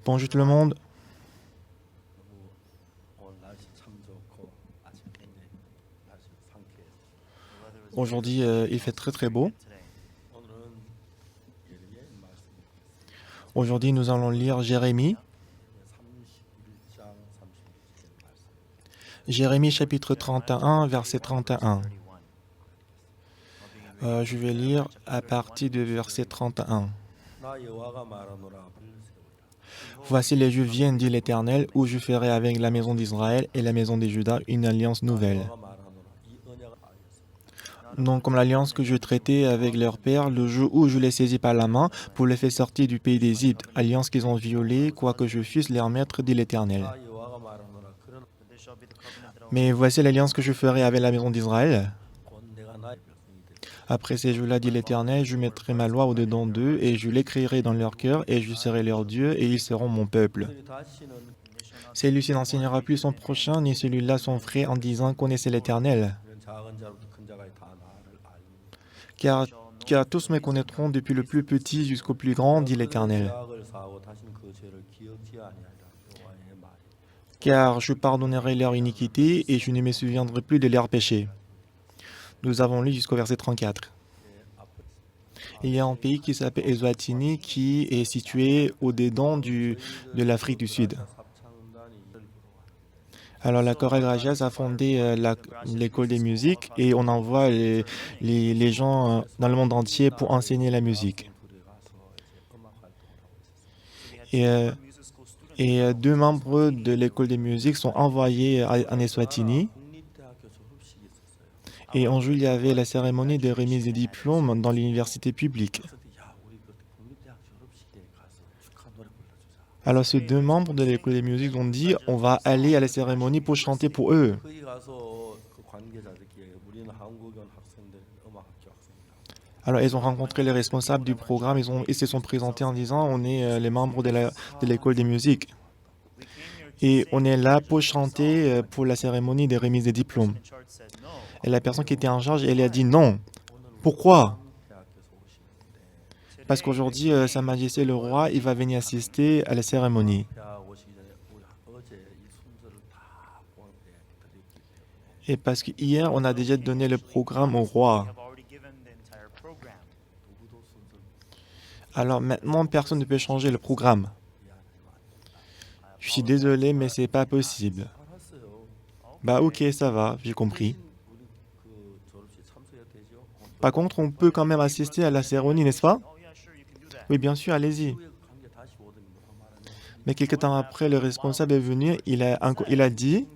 Bonjour tout le monde. Aujourd'hui, il fait très beau. Aujourd'hui, nous allons lire Jérémie. Jérémie chapitre 31, verset 31. Je vais lire à partir du verset 31. Voici les jours viennent, dit l'Éternel, où je ferai avec la maison d'Israël et la maison de Juda une alliance nouvelle. Non comme l'alliance que je traitais avec leur père le jour où je les saisis par la main pour les faire sortir du pays d'Égypte, alliance qu'ils ont violée, quoique je fusse leur maître, dit l'Éternel. Mais voici l'alliance que je ferai avec la maison d'Israël. Après ces jours-là, dit l'Éternel, je mettrai ma loi au-dedans d'eux, et je l'écrirai dans leur cœur, et je serai leur Dieu, et ils seront mon peuple. Celui-ci n'enseignera plus son prochain, ni celui-là son frère, en disant, connaissez l'Éternel. Car tous me connaîtront depuis le plus petit jusqu'au plus grand, dit l'Éternel. Car je pardonnerai leur iniquité, et je ne me souviendrai plus de leurs péchés. Nous avons lu jusqu'au verset 34. Il y a un pays qui s'appelle Eswatini qui est situé au-dedans de l'Afrique du Sud. Alors la chorale Rajas a fondé l'école de musique et on envoie les gens dans le monde entier pour enseigner la musique. Et 2 membres de l'école de musique sont envoyés en Eswatini. Et en juillet, il y avait la cérémonie de remise des diplômes dans l'université publique. Alors ces 2 membres de l'école de musique ont dit on va aller à la cérémonie pour chanter pour eux. Alors ils ont rencontré les responsables du programme, ils se sont présentés en disant on est les membres de l'école de musique. Et on est là pour chanter pour la cérémonie de remise des diplômes. Et la personne qui était en charge, elle a dit non. Pourquoi? Parce qu'aujourd'hui, Sa Majesté le roi, il va venir assister à la cérémonie. Et parce qu'hier, on a déjà donné le programme au roi. Alors maintenant, personne ne peut changer le programme. Je suis désolé, mais c'est pas possible. Bah ok, ça va, j'ai compris. Par contre, on peut quand même assister à la cérémonie, n'est-ce pas? Oui, bien sûr, allez-y. Mais quelques temps après, le responsable est venu, il a dit,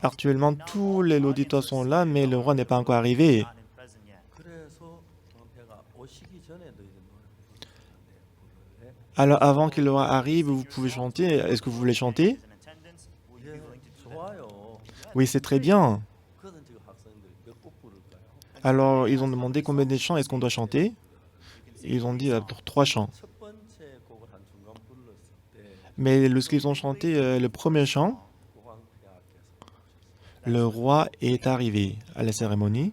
actuellement, tous les auditeurs sont là, mais le roi n'est pas encore arrivé. Alors, avant que le roi arrive, vous pouvez chanter. Est-ce que vous voulez chanter? Oui, c'est très bien. Alors, ils ont demandé combien de chants est-ce qu'on doit chanter. Ils ont dit 3 chants. Mais lorsqu'ils ont chanté le premier chant, le roi est arrivé à la cérémonie.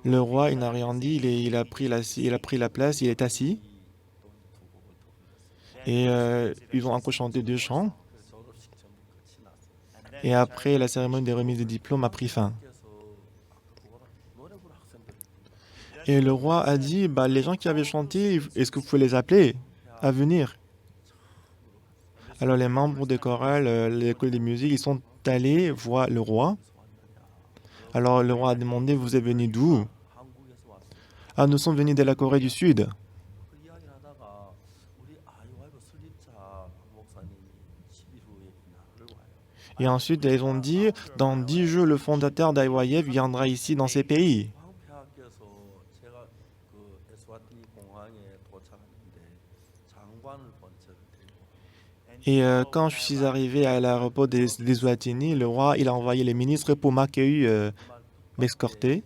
Le roi, il n'a rien dit, il a pris la place, il est assis. Et ils ont encore chanté 2 chants. Et après, la cérémonie de remise des diplômes a pris fin. Et le roi a dit, bah, les gens qui avaient chanté, est-ce que vous pouvez les appeler à venir? Alors les membres de chorale, l'école de musique, ils sont allés voir le roi. Alors le roi a demandé, vous êtes venus d'où? Ah, nous sommes venus de la Corée du Sud. Et ensuite, ils ont dit, dans 10 jours, le fondateur d'IYF viendra ici dans ces pays. Et quand je suis arrivé à l'aéroport des Ouatini, le roi, il a envoyé les ministres pour m'accueillir, m'escorter.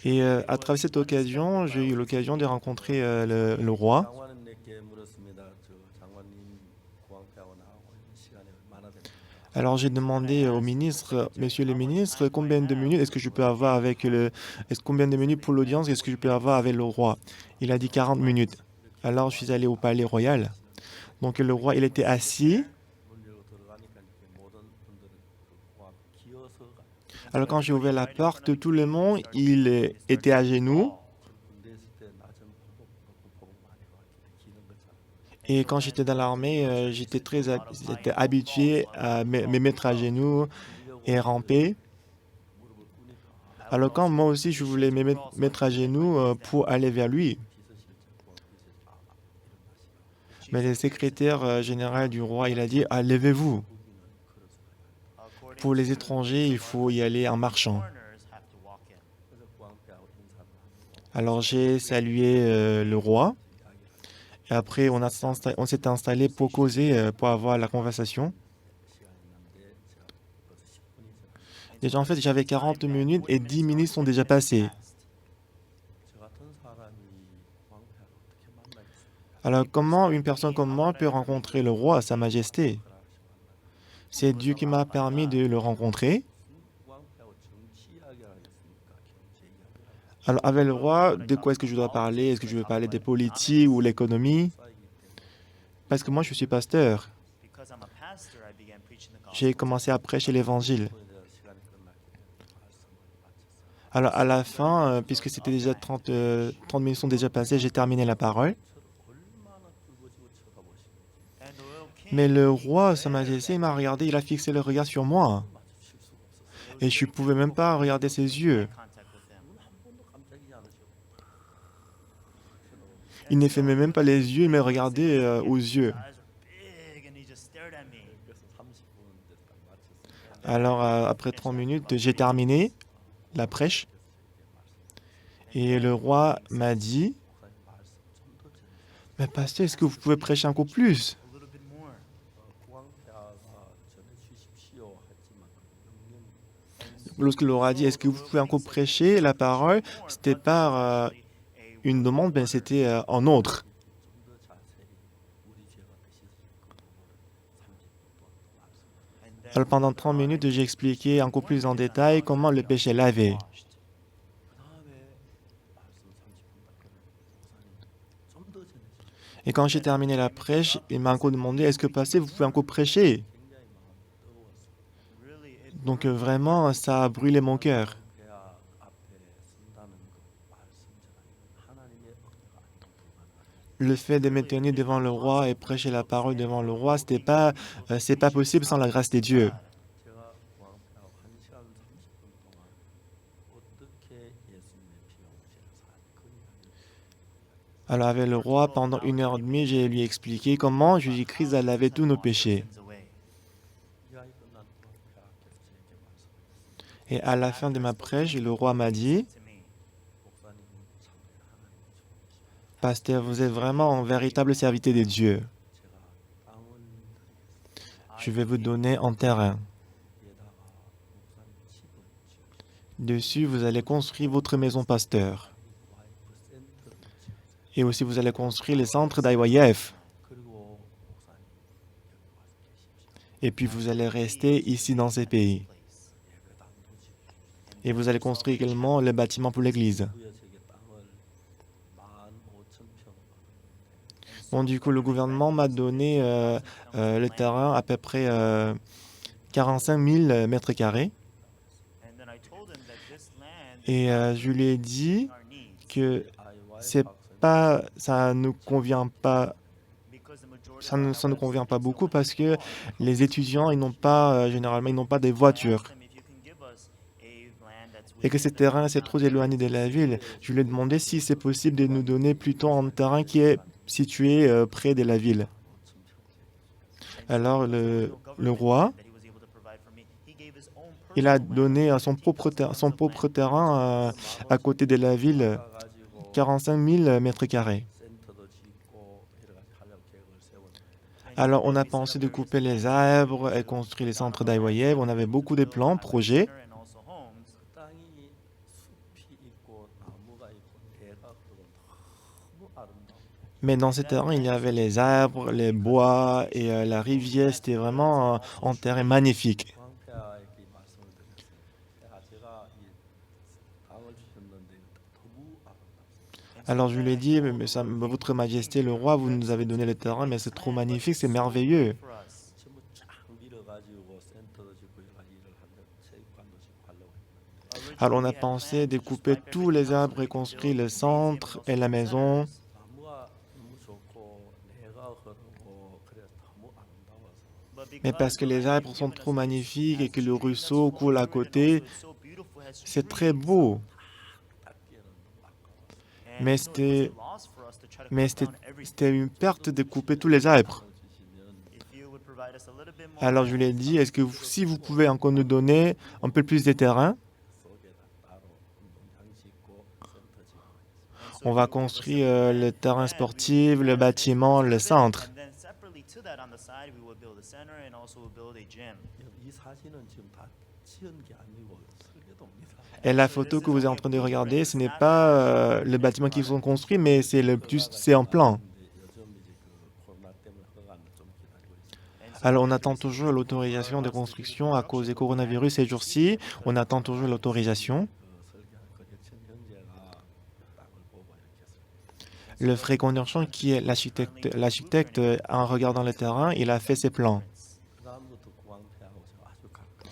Et à travers cette occasion, j'ai eu l'occasion de rencontrer le roi. Alors j'ai demandé au ministre, Monsieur le ministre, combien de minutes est-ce que je peux avoir avec combien de minutes pour l'audience est-ce que je peux avoir avec le roi? Il a dit 40 minutes. Alors je suis allé au palais royal. Donc le roi, il était assis. Alors quand j'ai ouvert la porte, tout le monde, il était à genoux. Et quand j'étais dans l'armée, j'étais habitué à me mettre à genoux et ramper. Alors quand moi aussi je voulais mettre à genoux pour aller vers lui, mais le secrétaire général du roi, il a dit, ah, levez-vous. Pour les étrangers, il faut y aller en marchant. Alors j'ai salué le roi. Et après, on s'est installé pour causer, pour avoir la conversation. Déjà, en fait, j'avais 40 minutes et 10 minutes sont déjà passées. Alors, comment une personne comme moi peut rencontrer le roi, Sa Majesté? C'est Dieu qui m'a permis de le rencontrer. Alors, avec le roi, de quoi est-ce que je dois parler? Est-ce que je veux parler des politiques ou l'économie? Parce que moi, je suis pasteur. J'ai commencé à prêcher l'évangile. Alors, à la fin, puisque c'était déjà 30 minutes sont déjà passées, j'ai terminé la parole. Mais le roi, Sa Majesté, il m'a regardé, il a fixé le regard sur moi. Et je ne pouvais même pas regarder ses yeux. Il ne fermait même pas les yeux, il me regardait aux yeux. Alors, après 30 minutes, j'ai terminé la prêche. Et le roi m'a dit, mais pasteur, est-ce que vous pouvez prêcher encore plus? Lorsque le roi a dit, est-ce que vous pouvez encore prêcher la parole, c'était pas une demande, mais c'était un autre. Alors pendant 30 minutes, j'ai expliqué encore plus en détail comment le péché est lavé. Et quand j'ai terminé la prêche, il m'a encore demandé, est-ce que pasteur, vous pouvez encore prêcher? Donc vraiment, ça a brûlé mon cœur. Le fait de me tenir devant le roi et prêcher la parole devant le roi, c'est pas possible sans la grâce de Dieu. Alors avec le roi, pendant 1 heure et demie, j'ai lui expliqué comment Jésus-Christ a lavé tous nos péchés. Et à la fin de ma prêche, le roi m'a dit, pasteur, vous êtes vraiment un véritable serviteur de Dieu. Je vais vous donner un terrain. Dessus, vous allez construire votre maison pasteur. Et aussi, vous allez construire le centre d'IYF. Et puis, vous allez rester ici dans ces pays. Et vous allez construire également le bâtiment pour l'église. Bon, du coup, le gouvernement m'a donné le terrain à peu près 45 000 mètres carrés. Et je lui ai dit que ça ne convient pas, ça ne convient pas beaucoup parce que les étudiants, généralement, ils n'ont pas des voitures. Et que ce terrain, c'est trop éloigné de la ville. Je lui ai demandé si c'est possible de nous donner plutôt un terrain qui est situé près de la ville. Alors le roi, il a donné son propre terrain à côté de la ville, 45 000 mètres carrés. Alors on a pensé de couper les arbres et construire les centres d'IYF. On avait beaucoup de plans, projets. Mais dans ces terrains, il y avait les arbres, les bois et la rivière. C'était vraiment un terrain magnifique. 왕폐하에게 말씀을 드렸어요. 제가 이 땅을 주셨는데 너무 아름답습니다. Alors je lui ai dit, Votre Majesté, le roi, vous nous avez donné le terrain, mais c'est trop magnifique, c'est merveilleux. 전부 쫙 밀어가지고 센터도 짓고 여러 가지 일을 하는데 체육관도 짓고 하려고 했는데 Alors on a pensé de couper tous les arbres et construire le centre et la maison. 나무가 너무 좋고 내가 흐르고 그래서 너무 아름다워서 Mais parce que les arbres sont trop magnifiques et que le ruisseau coule à côté, c'est très beau. 닦기에는 너무 아까워서 Mais c'était, mais c'était une perte de couper tous les arbres. 주시면 Alors je lui ai dit, si vous pouvez encore nous donner un peu plus de terrain, 속에다 따로 운동장 짓고 센터 짓고 on va construire le terrain sportif, le bâtiment, le centre. 이 사진은 지금 다 지은 게 아니고 설계도입니다. Et la photo que vous êtes en train de regarder, ce n'est pas le bâtiment qui sont construits, mais c'est en plan. 근데 요즘 이제 그 코로나 때문에 허가는 좀 기다리고 있습니다. Alors on attend toujours l'autorisation de construction à cause du coronavirus ces jours-ci. On attend toujours l'autorisation. 그 설계한 거력천 형제가 땅을 보고 이렇게 설계. Le frère Conderchon, qui est l'architecte, en regardant le terrain, il a fait ses plans. 그다음부터 구왕패하고 아주 가까운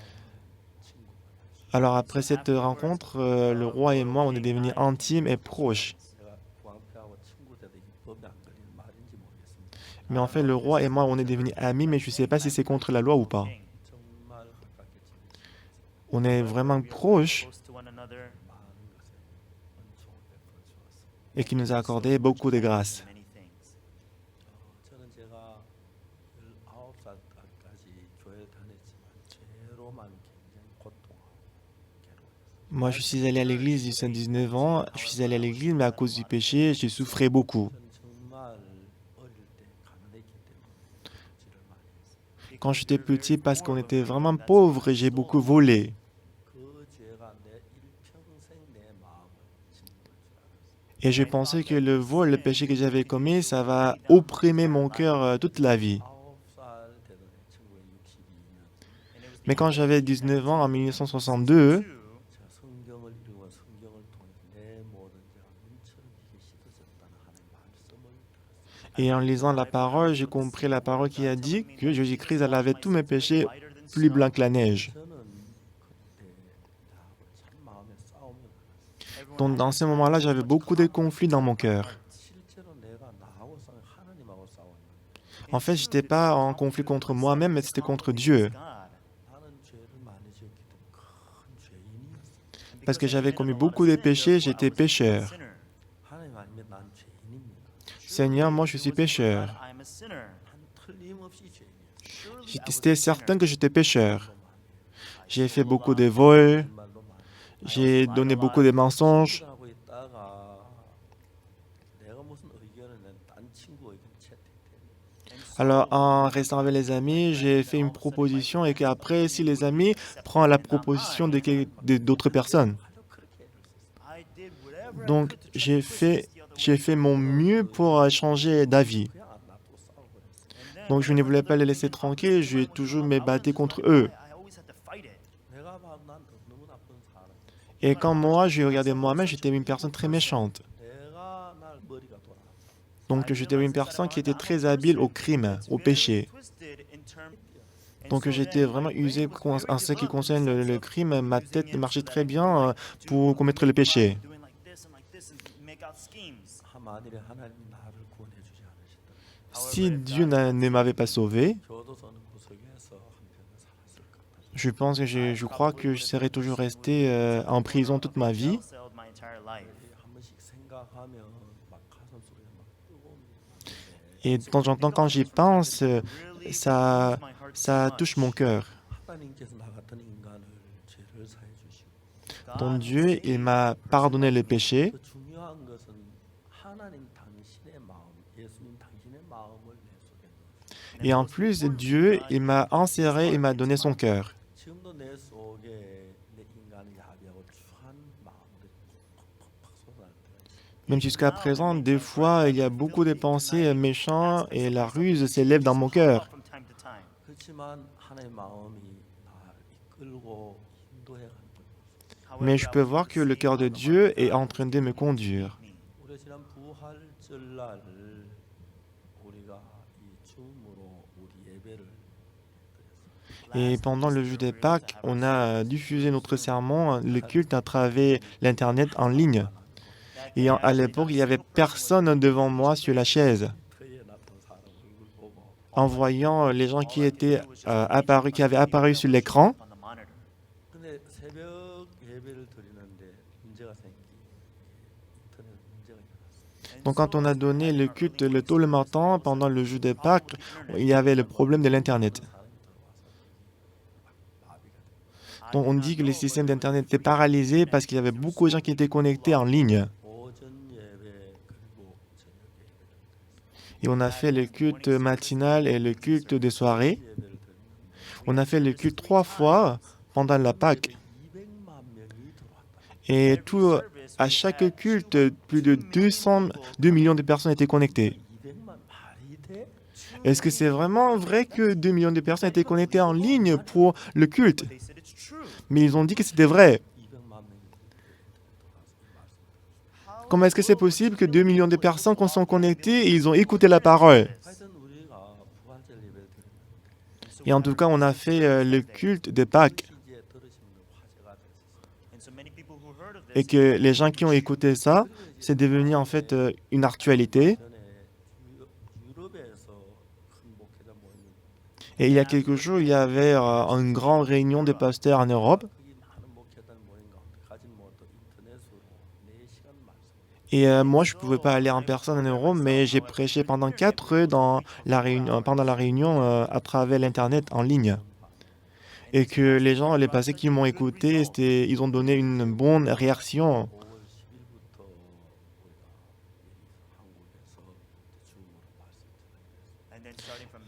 친구가 됐어요. Alors après cette rencontre, le roi et moi, on est devenus intimes et proches. 제가 구왕패하고 친구 돼도 이 법에 안 걸리는 말인지 모르겠습니다. Mais en fait, le roi et moi, on est devenus amis, mais je ne sais pas si c'est contre la loi ou pas. 정말 가깝게 지내주시고 On est vraiment proches 많은 것에 은총을 베풀어 주었습니다. et qui nous a accordé beaucoup de grâce. 저는 제가 19살 때까지 교회를 다녔지만 죄로만 굉장히 고통하고 괴로워했어요. Moi, je suis allé à l'église jusqu'à 19 ans. Je suis allé à l'église, mais à cause du péché, j'ai souffert beaucoup. 저는 정말 어릴 때 가난했기 때문에 도둑질을 많이 했어요. Quand j'étais petit, parce qu'on était vraiment pauvres, j'ai beaucoup volé. 그 죄가 내 일평생 내 마음을 짓누를 줄 알았어요. Et je pensais que le vol, le péché que j'avais commis, ça va opprimer mon cœur toute la vie. 9살 되던 해 1962년 Mais quand j'avais 19 ans, en 1962, 제가 성경을 읽으면 성경을 통해 내 모든 죄가 눈처럼 이게 씻어졌다는 하나님의 말씀을 들었어요. et en lisant la parole, j'ai compris la parole qui a dit que Jésus-Christ elle avait tous mes péchés plus blancs que la neige. 저는 그때 나하고 참 마음에 싸움이 많았어요. Donc dans ce moment-là, j'avais beaucoup de conflits dans mon cœur. 실제로 내가 나하고 싸워 하나님하고 싸웠는데 En fait, je n'étais pas en conflit contre moi-même, mais c'était contre Dieu. 나는 죄를 많이 지었기 때문에 큰 죄인이었어요. Parce que j'avais commis beaucoup de péchés, j'étais pécheur. 하나님 아니면 난 죄인입니다. Seigneur, moi je suis pécheur. 난 틀림없이 죄인이에요. C'était certain que j'étais pécheur. J'ai fait beaucoup de vols, 말도 많이 j'ai donné beaucoup de mensonges. 하고 있다가 내가 무슨 의견을 낸 딴 친구 의견 채택되니 Alors, en restant avec les amis, j'ai fait une proposition et qu'après, si les amis prennent la proposition d'autres personnes. 아주 그렇게 애를 썼어요. Donc, j'ai fait mon mieux pour changer d'avis. 그냥 안 놔두고 싸우고 그랬어요. Donc, je ne voulais pas les laisser tranquilles, je vais toujours me battre contre eux. 내가 봐도 난 너무 나쁜 사람. Et quand moi, je regardais moi-même, j'étais une personne très méchante. 내가 날 머리가 돌아. Donc, j'étais une personne qui était très habile au crime, au péché. Donc, j'étais vraiment usé en ce qui concerne le crime. Ma tête marchait très bien pour commettre le péché. 만일에 하나님 나를 구원해 주지 않으시더라면 Si Dieu ne m'avait pas sauvé, 교도소는 구석에서 한평을 살았을 것 같아요. je pense que je crois que je serais toujours resté en prison toute ma vie. 한 번씩 생각하면 막 가슴 속에 막 뜨거운 Et de temps en temps, quand j'y pense, ça touche mon cœur. 하나님께서 나 같은 인간을 죄를 사해 주시고 Donc Dieu, il m'a pardonné le péché. 그 중요한 것은 하나님 당신의 마음, 예수님 당신의 마음을 내 속에 넣으셨어요. Et en plus, Dieu, il m'a inséré, il m'a donné son cœur. 지금도 내 속에 내 인간의 야비하고 추한 마음들이 팍팍팍 솟아날 때가 있어요. Même jusqu'à présent, des fois, il y a beaucoup de pensées méchantes et la ruse s'élève dans mon cœur. 그렇지만 하나님의 마음이 날 이끌고 인도해 가는 걸 볼 수 있어요. Mais je peux voir que le cœur de Dieu est en train de me conduire. 우리가 지난 부활절날 우리가 이 줌으로 우리 예배를 Et pendant le jeu des Pâques, on a diffusé notre sermon, le culte à travers l'Internet en ligne. Et à l'époque, il n'y avait personne devant moi sur la chaise. 터에 나타난 사람 얼굴 보고 En voyant les gens qui étaient apparus, qui avaient apparu sur l'écran, 근데 새벽 예배를 드리는데 문제가 생기 인터넷 문제가 일어났어요. donc quand on a donné le culte le tôt le matin, pendant le jeu des Pâques, il y avait le problème de l'Internet. 사람이 들어와서 마비가 돼. Donc on dit que le système d'Internet était paralysé parce qu'il y avait beaucoup de gens qui étaient connectés en ligne. 오전 예배 그리고 저녁 예배를 Et on a fait le culte matinal et le culte des soirées. 예배를 드리는데 On a fait le culte 3 fois pendant la Pâque. 200만 명이 들어왔다. Et à chaque culte, plus de 2 millions de personnes étaient connectées. 200만 말이 돼? Est-ce que c'est vraiment vrai que 2 millions de personnes étaient connectées en ligne pour le culte? Mais ils ont dit que c'était vrai. 200만 명이 들어와서 이 말씀. Comment est-ce que c'est possible que 2 millions de personnes sont connectées et ils ont écouté la parole? 하여튼 우리가 부활절 예배를 드렸는데 Et en tout cas, on a fait le culte de Pâques. 이제 들으시는 분 화제가 됐어요. Et que les gens qui ont écouté ça, c'est devenu en fait une actualité. 전에 유럽에서 큰 목회자 모임이 Et il y a quelques jours, il y avait une grande réunion de pasteurs en Europe. 거기 많은 목회자 모임 가운데 가진 못도 인터넷으로 4시간 말씀. Et moi, je ne pouvais pas aller en personne en Europe, mais j'ai prêché pendant 4 heures pendant la réunion à travers l'Internet en ligne. Et que les gens, les pasteurs qui m'ont écouté, ils ont donné une bonne réaction. 5월 10일부터 우리가 한국에서 줌으로 말씀.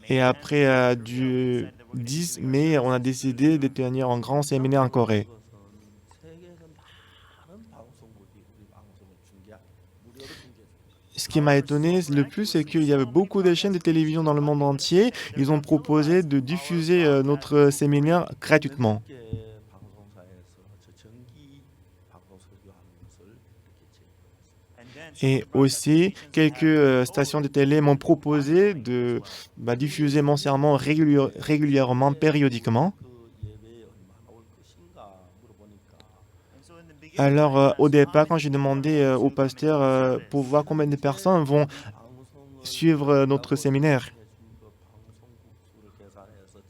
Et après du 10 mai, on a décidé de tenir un grand séminaire en Corée. 그것은 세계에서 많은 방송국이 우리 방송을 중계하게 무료로 중계해 줍니다. Ce qui m'a étonné le plus, c'est qu'il y avait beaucoup de chaînes de télévision dans le monde entier. Ils ont proposé de diffuser notre séminaire gratuitement. 방송사에서 저 정기 방송 설교하는 것을 이렇게 제공했습니다. Et aussi, quelques stations de télé m'ont proposé de diffuser mon sermon régulièrement, périodiquement. 그 예배에 얼마나 올 것인가 물어보니까 Alors, au départ, quand j'ai demandé au pasteur pour voir combien de personnes vont 방송을 suivre notre séminaire, 해준 그 방송국 수를 계산해서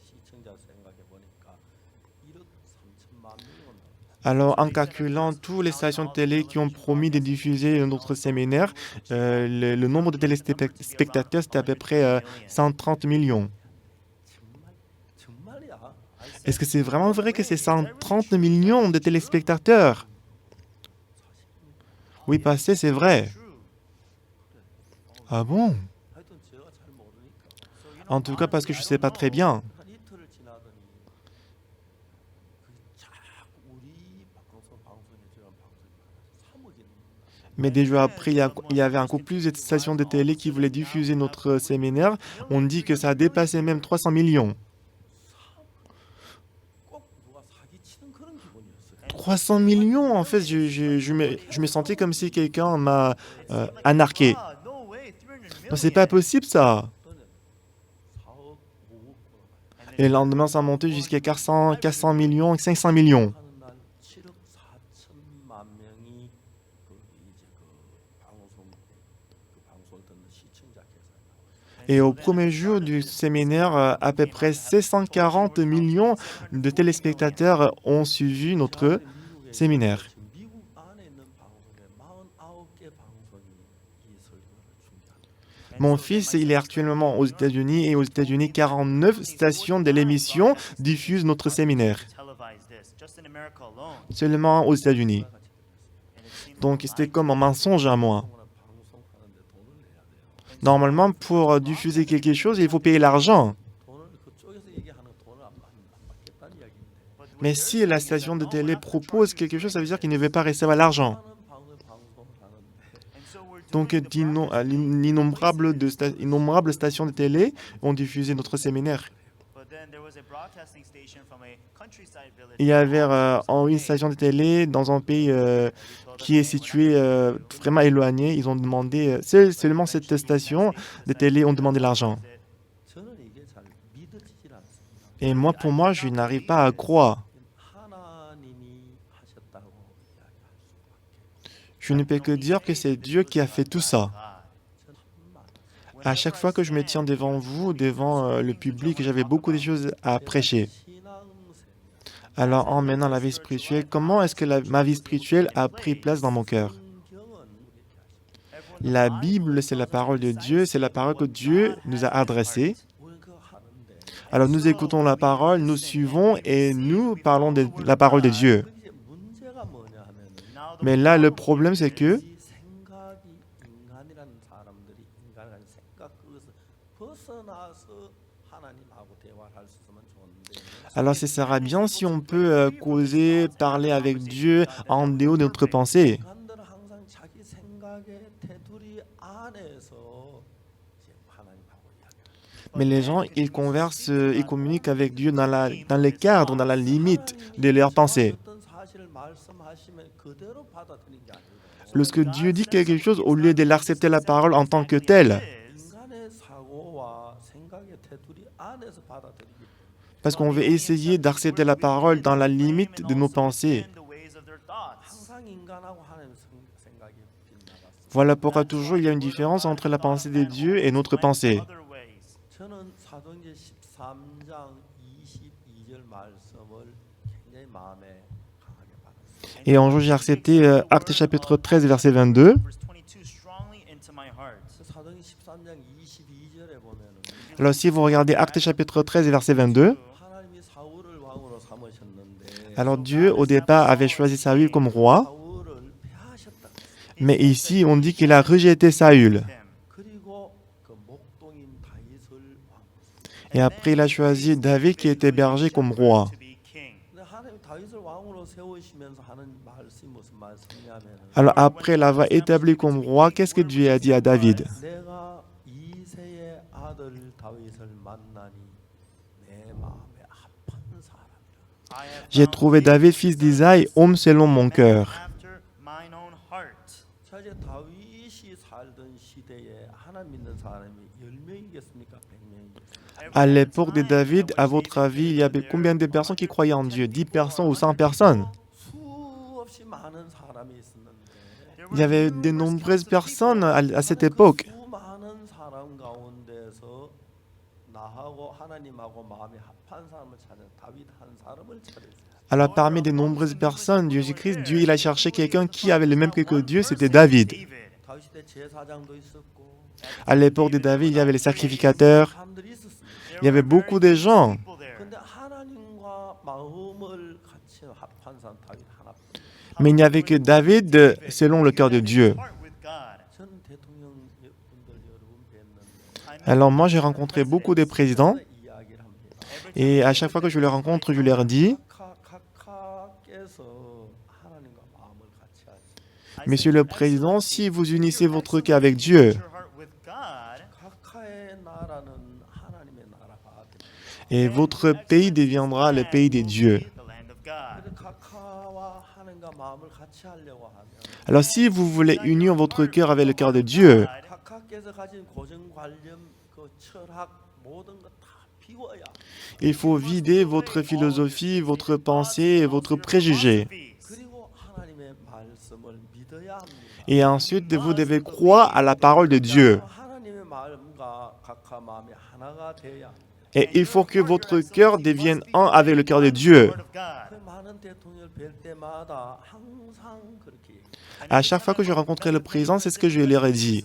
시청자 생각해 보니까 1억 3천만 명이 온다. alors en calculant toutes les stations de télé qui ont promis de diffuser notre séminaire, le nombre de téléspectateurs, c'était à peu près 130 millions. 정말이야? Est-ce que c'est vraiment vrai que c'est 130 millions de téléspectateurs? Oui, passé, c'est vrai. Ah bon? 하여튼 제가 잘 모르니까 En tout cas, parce que je ne sais pas très bien. 한 이틀을 지나더니 자꾸 우리 방송해 주는 방송이 많아서 3억이 넘는다. Mais des jours après, il y avait encore plus de stations de télé qui voulaient diffuser notre séminaire. On dit que ça a dépassé même 300 millions. 꼭 누가 사기치는 그런 기분이었어요. 300 millions, en fait, je me sentais comme si quelqu'un m'a anarqué. Non, c'est pas possible ça. 어떤 4억, 5억 Et le lendemain, ça a monté jusqu'à 400 millions, 500 millions. 하는 날 7억 4천만 명이 그 이제 그 방송을 듣는 시청자 계산. Et au premier jour du séminaire, à peu près 640 millions de téléspectateurs ont suivi notre séminaire. 미국 안에 있는 방송에 49개 방송이 이 설교를 중계합니다. Mon fils, il est actuellement aux États-Unis et aux États-Unis, 49 stations de l'émission diffusent notre séminaire. Seulement aux États-Unis. Donc c'était comme un mensonge à moi. 방송하는데 돈을 내야 돼요. Normalement, pour diffuser quelque chose, il faut payer l'argent. 돈을 그쪽에서 얘기하는 돈을 안 받겠다는 이야기인데. Mais si la station de télé propose quelque chose, ça veut dire qu'il ne veut pas recevoir l'argent. 많은 방송을 하는데 Donc, innombrables stations de télé ont diffusé notre séminaire. Il y avait une station de télé dans un pays qui est situé vraiment éloigné. Ils ont demandé, seulement cette station de télé ont demandé l'argent. 저는 이게 잘 믿어지질 않습니다. Et moi, pour moi, je n'arrive pas à croire. 하나님이 하셨다고 이야기할 수밖에. Je ne peux que dire que c'est Dieu qui a fait tout ça. 저는 한마디. À chaque fois que je me tiens devant vous, devant le public, j'avais beaucoup de choses à prêcher. 신앙생활. Alors, en menant la vie spirituelle, comment est-ce que ma vie spirituelle a pris place dans mon cœur? 성경은 La Bible, c'est la parole de Dieu, c'est la parole que Dieu nous a adressée. 우리는 그거 하는데 Alors, nous écoutons la parole, nous suivons et nous parlons de la parole de Dieu. 이제 문제가 뭐냐 하면은 Mais là, le problème, c'est que 이 생각이 인간이라는 사람들이 인간이라는 생각 그것을 벗어나서 하나님하고 대화를 할 수 있으면 좋은데 alors, ce sera bien si on peut causer, parler avec Dieu en dehors de notre pensée. 인간들은 항상 자기 생각의 테두리 안에서 이제 하나님하고 이야기를 Mais les gens, ils conversent, ils communiquent avec Dieu dans le cadre, dans la limite de leurs pensées. 어떤 사실을 말씀하시면 그대로 받아들이는 게 아니고 Lorsque Dieu dit quelque chose, au lieu de l'accepter la parole en tant que telle, 인간의 사고와 생각의 테두리 안에서 받아들이기 때문에 parce qu'on veut essayer d'accepter la parole dans la limite de nos pensées. 항상 인간하고 하나님 생각이 빗나갔습니다. Voilà pourquoi toujours il y a une différence entre la pensée de Dieu et notre pensée. 저는 사도행전 13장 22절 말씀을 굉장히 마음에 강하게 받았습니다. Et un jour, j'ai accepté Actes chapitre 13, verset 22. 사도행전 13장 22절에 보면은 Alors si vous regardez Actes chapitre 13, verset 22, 하나님이 사울을 왕으로 삼으셨는데 alors Dieu, au départ, avait choisi Saül comme roi, 사울을 폐하셨다. mais ici, on dit qu'il a rejeté Saül. 그리고 그 목동인 다윗을 왕. Et après, il a choisi David qui était berger comme roi. 근데 하나님 다윗을 왕으로 세우시면서 하는 말씀이 무슨 말씀이냐면은 Alors après l'avoir établi comme roi, qu'est-ce que Dieu a dit à David? 내가 이새의 아들 다윗을 만나니 내 마음에 합한 사람이라. J'ai trouvé David, fils d'Isaïe, homme selon mon cœur. 자 이제 다윗이 살던 시대에 하나님 믿는 사람이 10명이겠습니까? 100명이겠습니까? À l'époque de David, à votre avis, il y avait combien de personnes qui croyaient en Dieu? 10 personnes ou 100 personnes? 수없이 많은 사람이 있었는데 Il y avait de nombreuses personnes à cette époque. 그 수많은 사람 가운데서 나하고 하나님하고 마음이 합한 사람을 찾은 다윗 한 사람을 찾았어요. Alors parmi de nombreuses personnes, Jésus-Christ, Dieu, il a cherché quelqu'un qui avait le même que Dieu, c'était David. 다윗 때 제사장도 있었고 À l'époque de David, il y avait les sacrificateurs, 사람들이 있었습니다. il y avait beaucoup de gens. 근데 하나님과 마음을 같이 합한 사람 다윗 하나뿐. Mais il n'y avait que David selon le cœur de Dieu. 저는 대통령 분들 여러분 뵀는데 Alors moi, j'ai rencontré beaucoup de présidents 이야기를 합니다. et à chaque fois que je les rencontre, je leur dis, 각하께서 하나님과 마음을 같이 하시. Monsieur le Président, si vous unissez votre cœur avec Dieu 각하의 나라는 하나님의 나라가 됩니다. et votre pays deviendra le pays des dieux. 근데 각하와 하나님과 마음을 같이 하려고 하면 Alors si vous voulez unir votre cœur avec le cœur de Dieu, 각하께서 가진 고정관념 그 철학 모든 것 다 비워야 il faut vider votre philosophie, votre pensée et votre préjugé. 그리고 하나님의 말씀을 믿어야 합니다. Et ensuite, vous devez croire à la parole de Dieu. 하나님의 마음과 각하 마음이 하나가 돼야 합니다. Et il faut que votre cœur devienne un avec le cœur de Dieu. 그 많은 대통령을 뵐 때마다 항상 그렇게 얘기해요. À chaque fois que je rencontrais le président, c'est ce que je leur ai dit.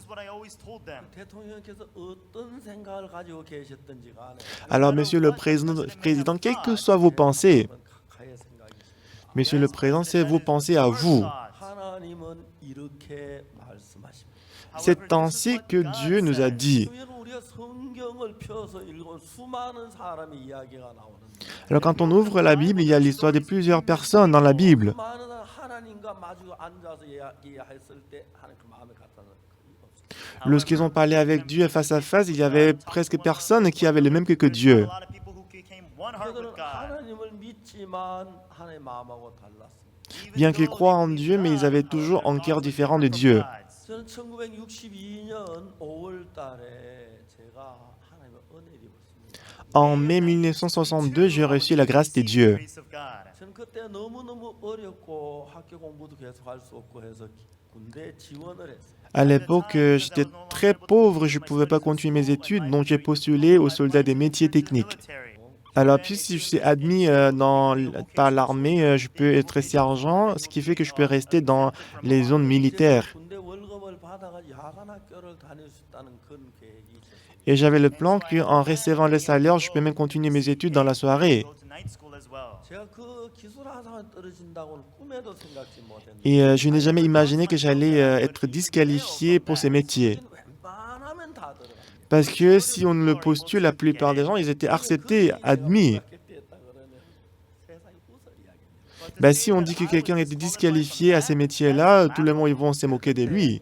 대통령께서 어떤 생각을 가지고 계셨든지 간에 Alors, Monsieur le Président, quelles que soient vos pensées, 각하의 생각이십니다. Monsieur le Président, c'est vos pensées à vous. 하나님은 이렇게 말씀하십니다. C'est ainsi que Dieu nous a dit. 우리가 성경을 펴서 읽으면 수많은 사람의 이야기가 나오는데 Alors, quand on ouvre la Bible, il y a l'histoire de plusieurs personnes dans la Bible. 수많은 하나님과 마주 앉아서 이야기했을 때 하나님 그 마음에 갖다는 Lorsqu'ils ont parlé avec Dieu face à face, il y avait presque personne qui avait le même que Dieu. 그들은 하나님을 믿지만 하나님의 마음하고 달랐습니다. Bien qu'ils croient en Dieu, mais ils avaient toujours un cœur différent de Dieu. 저는 1962년 5월 달에 제가 하나님의 은혜를 입었습니다. En mai 1962, j'ai reçu la grâce de Dieu. 저는 그때 너무너무 어렵고 학교 공부도 계속 할 수 없고 해서 군대 지원을 했어요. À l'époque, j'étais très pauvre, je ne pouvais pas continuer mes études, donc j'ai postulé aux soldats des métiers techniques. Alors, puis si je suis admis par l'armée, je peux être sergent, ce qui fait que je peux rester dans les zones militaires. 군대 월급을 받아가지고 야간 학교를 다닐 수 있다는 그런 계획이 있었어요. Et j'avais le plan qu'en recevant le salaire, je peux même continuer mes études dans la soirée. 제가 그 기술하상을 떨어진다고는 꿈에도 생각지 못했는데 Et je n'ai jamais imaginé que j'allais être disqualifié pour ces métiers. 웬만하면 다 들어갑니다. Parce que si on le postule, la plupart des gens, ils étaient acceptés, admis. Ben, si on dit que quelqu'un était disqualifié à ces métiers-là, tout le monde ils vont se moquer de lui.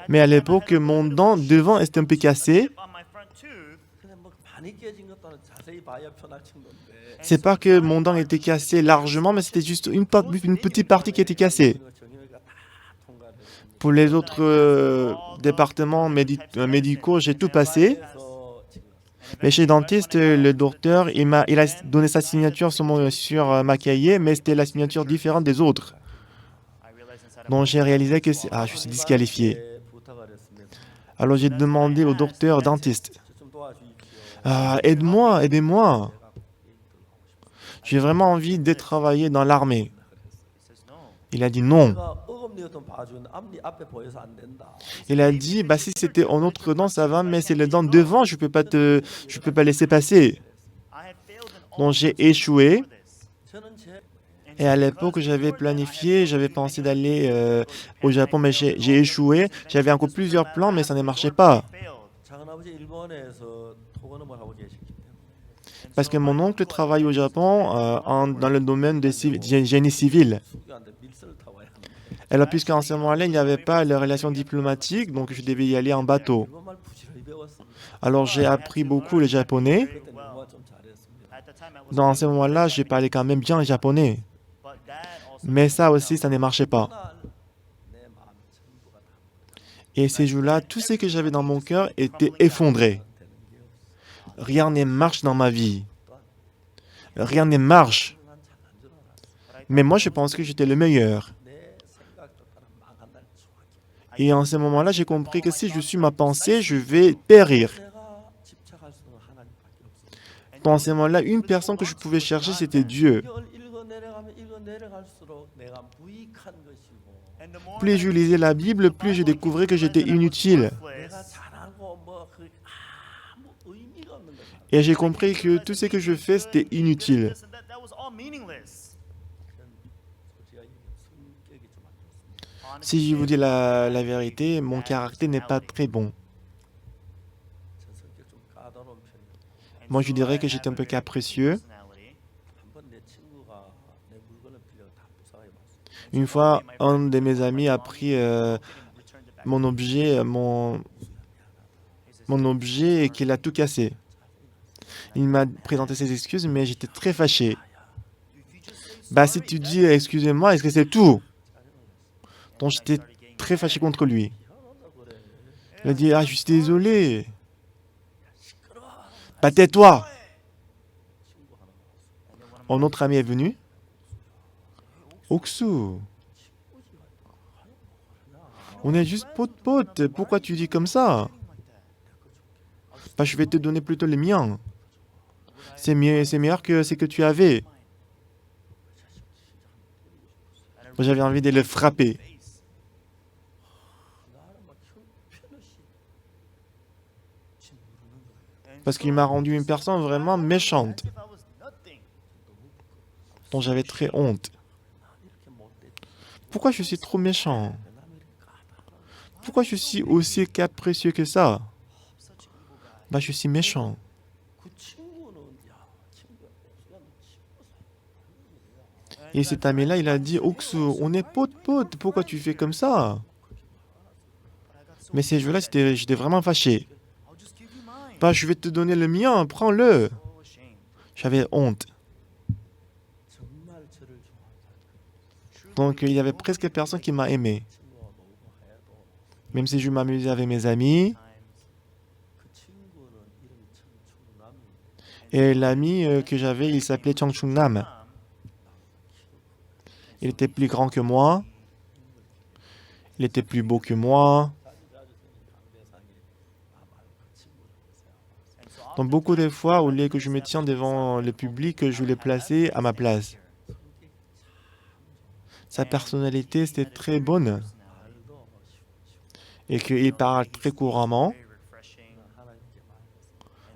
Mais à l'époque, mon dent devant était un peu cassé. C'est pas que mon dent était cassé largement, mais c'était juste une petite partie qui était cassée. Pour les autres départements médicaux, j'ai tout passé. Mais chez le dentiste, le docteur, il a donné sa signature sur ma cahier, mais c'était la signature différente des autres. Donc j'ai réalisé que je suis disqualifié. Alors j'ai demandé au docteur dentiste, aide-moi, aidez-moi. J'ai vraiment envie de travailler dans l'armée. Il a dit non. Il a dit, si c'était un autre dent, ça va, mais c'est le dent devant, je peux pas laisser passer. Donc j'ai échoué. Et à l'époque, j'avais planifié, j'avais pensé d'aller au Japon, mais j'ai échoué. J'avais encore plusieurs plans, mais ça ne marchait pas. Parce que mon oncle travaille au Japon dans le domaine de génie civil. Alors, puisqu'en ce moment-là, il n'y avait pas de relations diplomatiques, donc je devais y aller en bateau. Alors, j'ai appris beaucoup le japonais. Dans ce moment-là, j'ai parlé quand même bien le japonais. Mais ça aussi, ça ne marchait pas. Et ces jours-là, tout ce que j'avais dans mon cœur était effondré. Rien ne marche dans ma vie. Rien ne marche. Mais moi, je pense que j'étais le meilleur. Et en ce moment-là, j'ai compris que si je suis ma pensée, je vais périr. Dans ce moment-là, une personne que je pouvais chercher, c'était Dieu. Plus je lisais la Bible, plus je découvrais que j'étais inutile. Et j'ai compris que tout ce que je fais, c'était inutile. Si je vous dis la vérité, mon caractère n'est pas très bon. Moi, je dirais que j'étais un peu capricieux. Une fois, un de mes amis a pris mon objet et qu'il a tout cassé. Il m'a présenté ses excuses, mais j'étais très fâché. Si tu dis excusez-moi, est-ce que c'est tout? Donc j'étais très fâché contre lui. Il a dit je suis désolé. Tais-toi. Un autre ami est venu. Oksu, on est juste pote-pote. Pourquoi tu dis comme ça? Je vais te donner plutôt les miens. C'est meilleur que ce que tu avais. J'avais envie de le frapper. Parce qu'il m'a rendu une personne vraiment méchante. Donc j'avais très honte. Pourquoi je suis trop méchant? Pourquoi je suis aussi capricieux que ça? Je suis méchant. Et cet ami-là, il a dit, Oksu, on est pote-pote, pourquoi tu fais comme ça? Mais ces jours-là, j'étais vraiment fâché. Bah, je vais te donner le mien, prends-le. J'avais honte. 정말 저를 좋아하는 사람. Donc, il y avait presque personne qui m'a aimé. 친구가 놀고 해도 Même si je m'amusais avec mes amis. 그 친구는 이름이 청충남인데 Et l'ami que j'avais, il s'appelait Chang Chung Nam. Il était plus grand que moi. Il était plus beau que moi. Donc beaucoup de fois, au lieu que je me tienne devant le public, je l'ai placé à ma place. Sa personnalité, c'était très bonne. Et qu'il parle très couramment.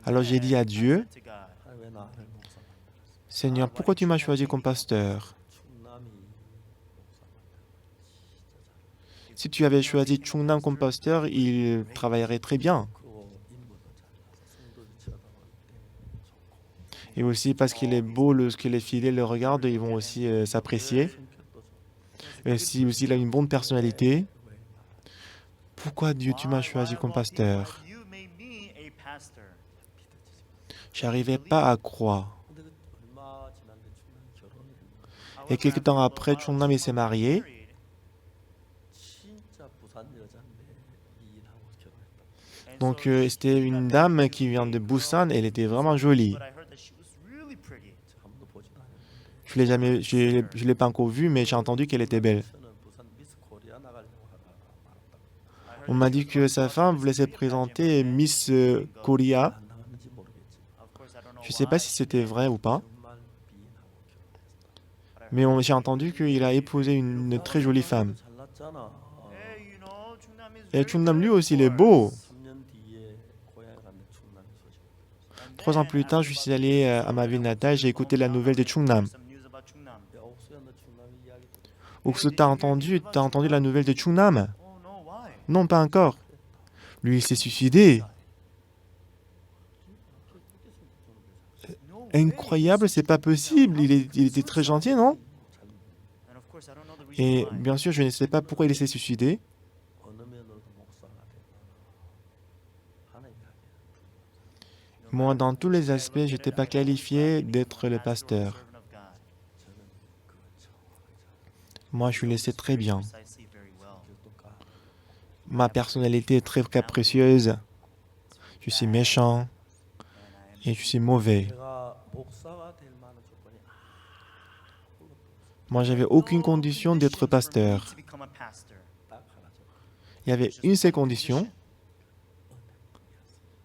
Alors j'ai dit à Dieu, 왜 나를 목사 만들었어? Seigneur, pourquoi tu m'as choisi comme pasteur? 충남이 목사 만들었어. Si tu avais choisi Chung Nam comme pasteur, il travaillerait très bien. 그리고 인물도 잘나서 성도들 쳐다볼 때 좋고 Et aussi parce qu'il est beau, lorsque les fidèles le regardent, ils vont aussi s'apprécier. 성격도 좋고 Et si aussi il a une bonne personnalité, pourquoi Dieu tu m'as choisi comme pasteur? J'arrivais pas à croire. 근데 그 얼마 지났는데 충남이 결혼을 했는데 Et quelques temps après, Chung Nam il s'est marié. 진짜 부산 여자인데 미인하고 결혼했다. Donc c'était une dame qui vient de Busan, elle était vraiment jolie. 아무도 보지도 않았는데 Je l'ai pas encore vue, mais j'ai entendu qu'elle était belle. 저는 부산 미스 코리아 나가려고 하다가 말았다고. On m'a dit que sa femme voulait se présenter Miss Korea. 안 나갔는지 모르겠지. Je ne sais pas si c'était vrai ou pas, 정말 미인하고 결혼했다. mais j'ai entendu qu'il a épousé une très jolie femme. 잘났잖아. Et Chung Nam lui aussi, il est beau. 3년 뒤에 고향에 갔는데 충남이 소식을 들었어. 3 ans plus tard, je suis allé à ma ville natale, j'ai écouté la nouvelle de Chung Nam. 야, 옥수야, 너 충남이 이야기 들었어? Oksu, t'as entendu la nouvelle de Chung Nam? Non, pas encore. Lui, il s'est suicidé. Incroyable, c'est pas possible. Il était très gentil, non? Et bien sûr, je ne sais pas pourquoi il s'est suicidé. 어느 면으로도 목사가 됐나? 하나님 가게. Moi, dans tous les aspects, je n'étais pas qualifié d'être le pasteur. 저는 그 청와가 Moi, je le sais très bien. 성격도 까. Ma personnalité est très capricieuse. Je suis méchant et je suis mauvais. 제가 목사가 될 만한 조건이 아무것도 없어. Moi, j'avais aucune condition d'être pasteur. 딱 하나 줘. Il y avait une seule condition,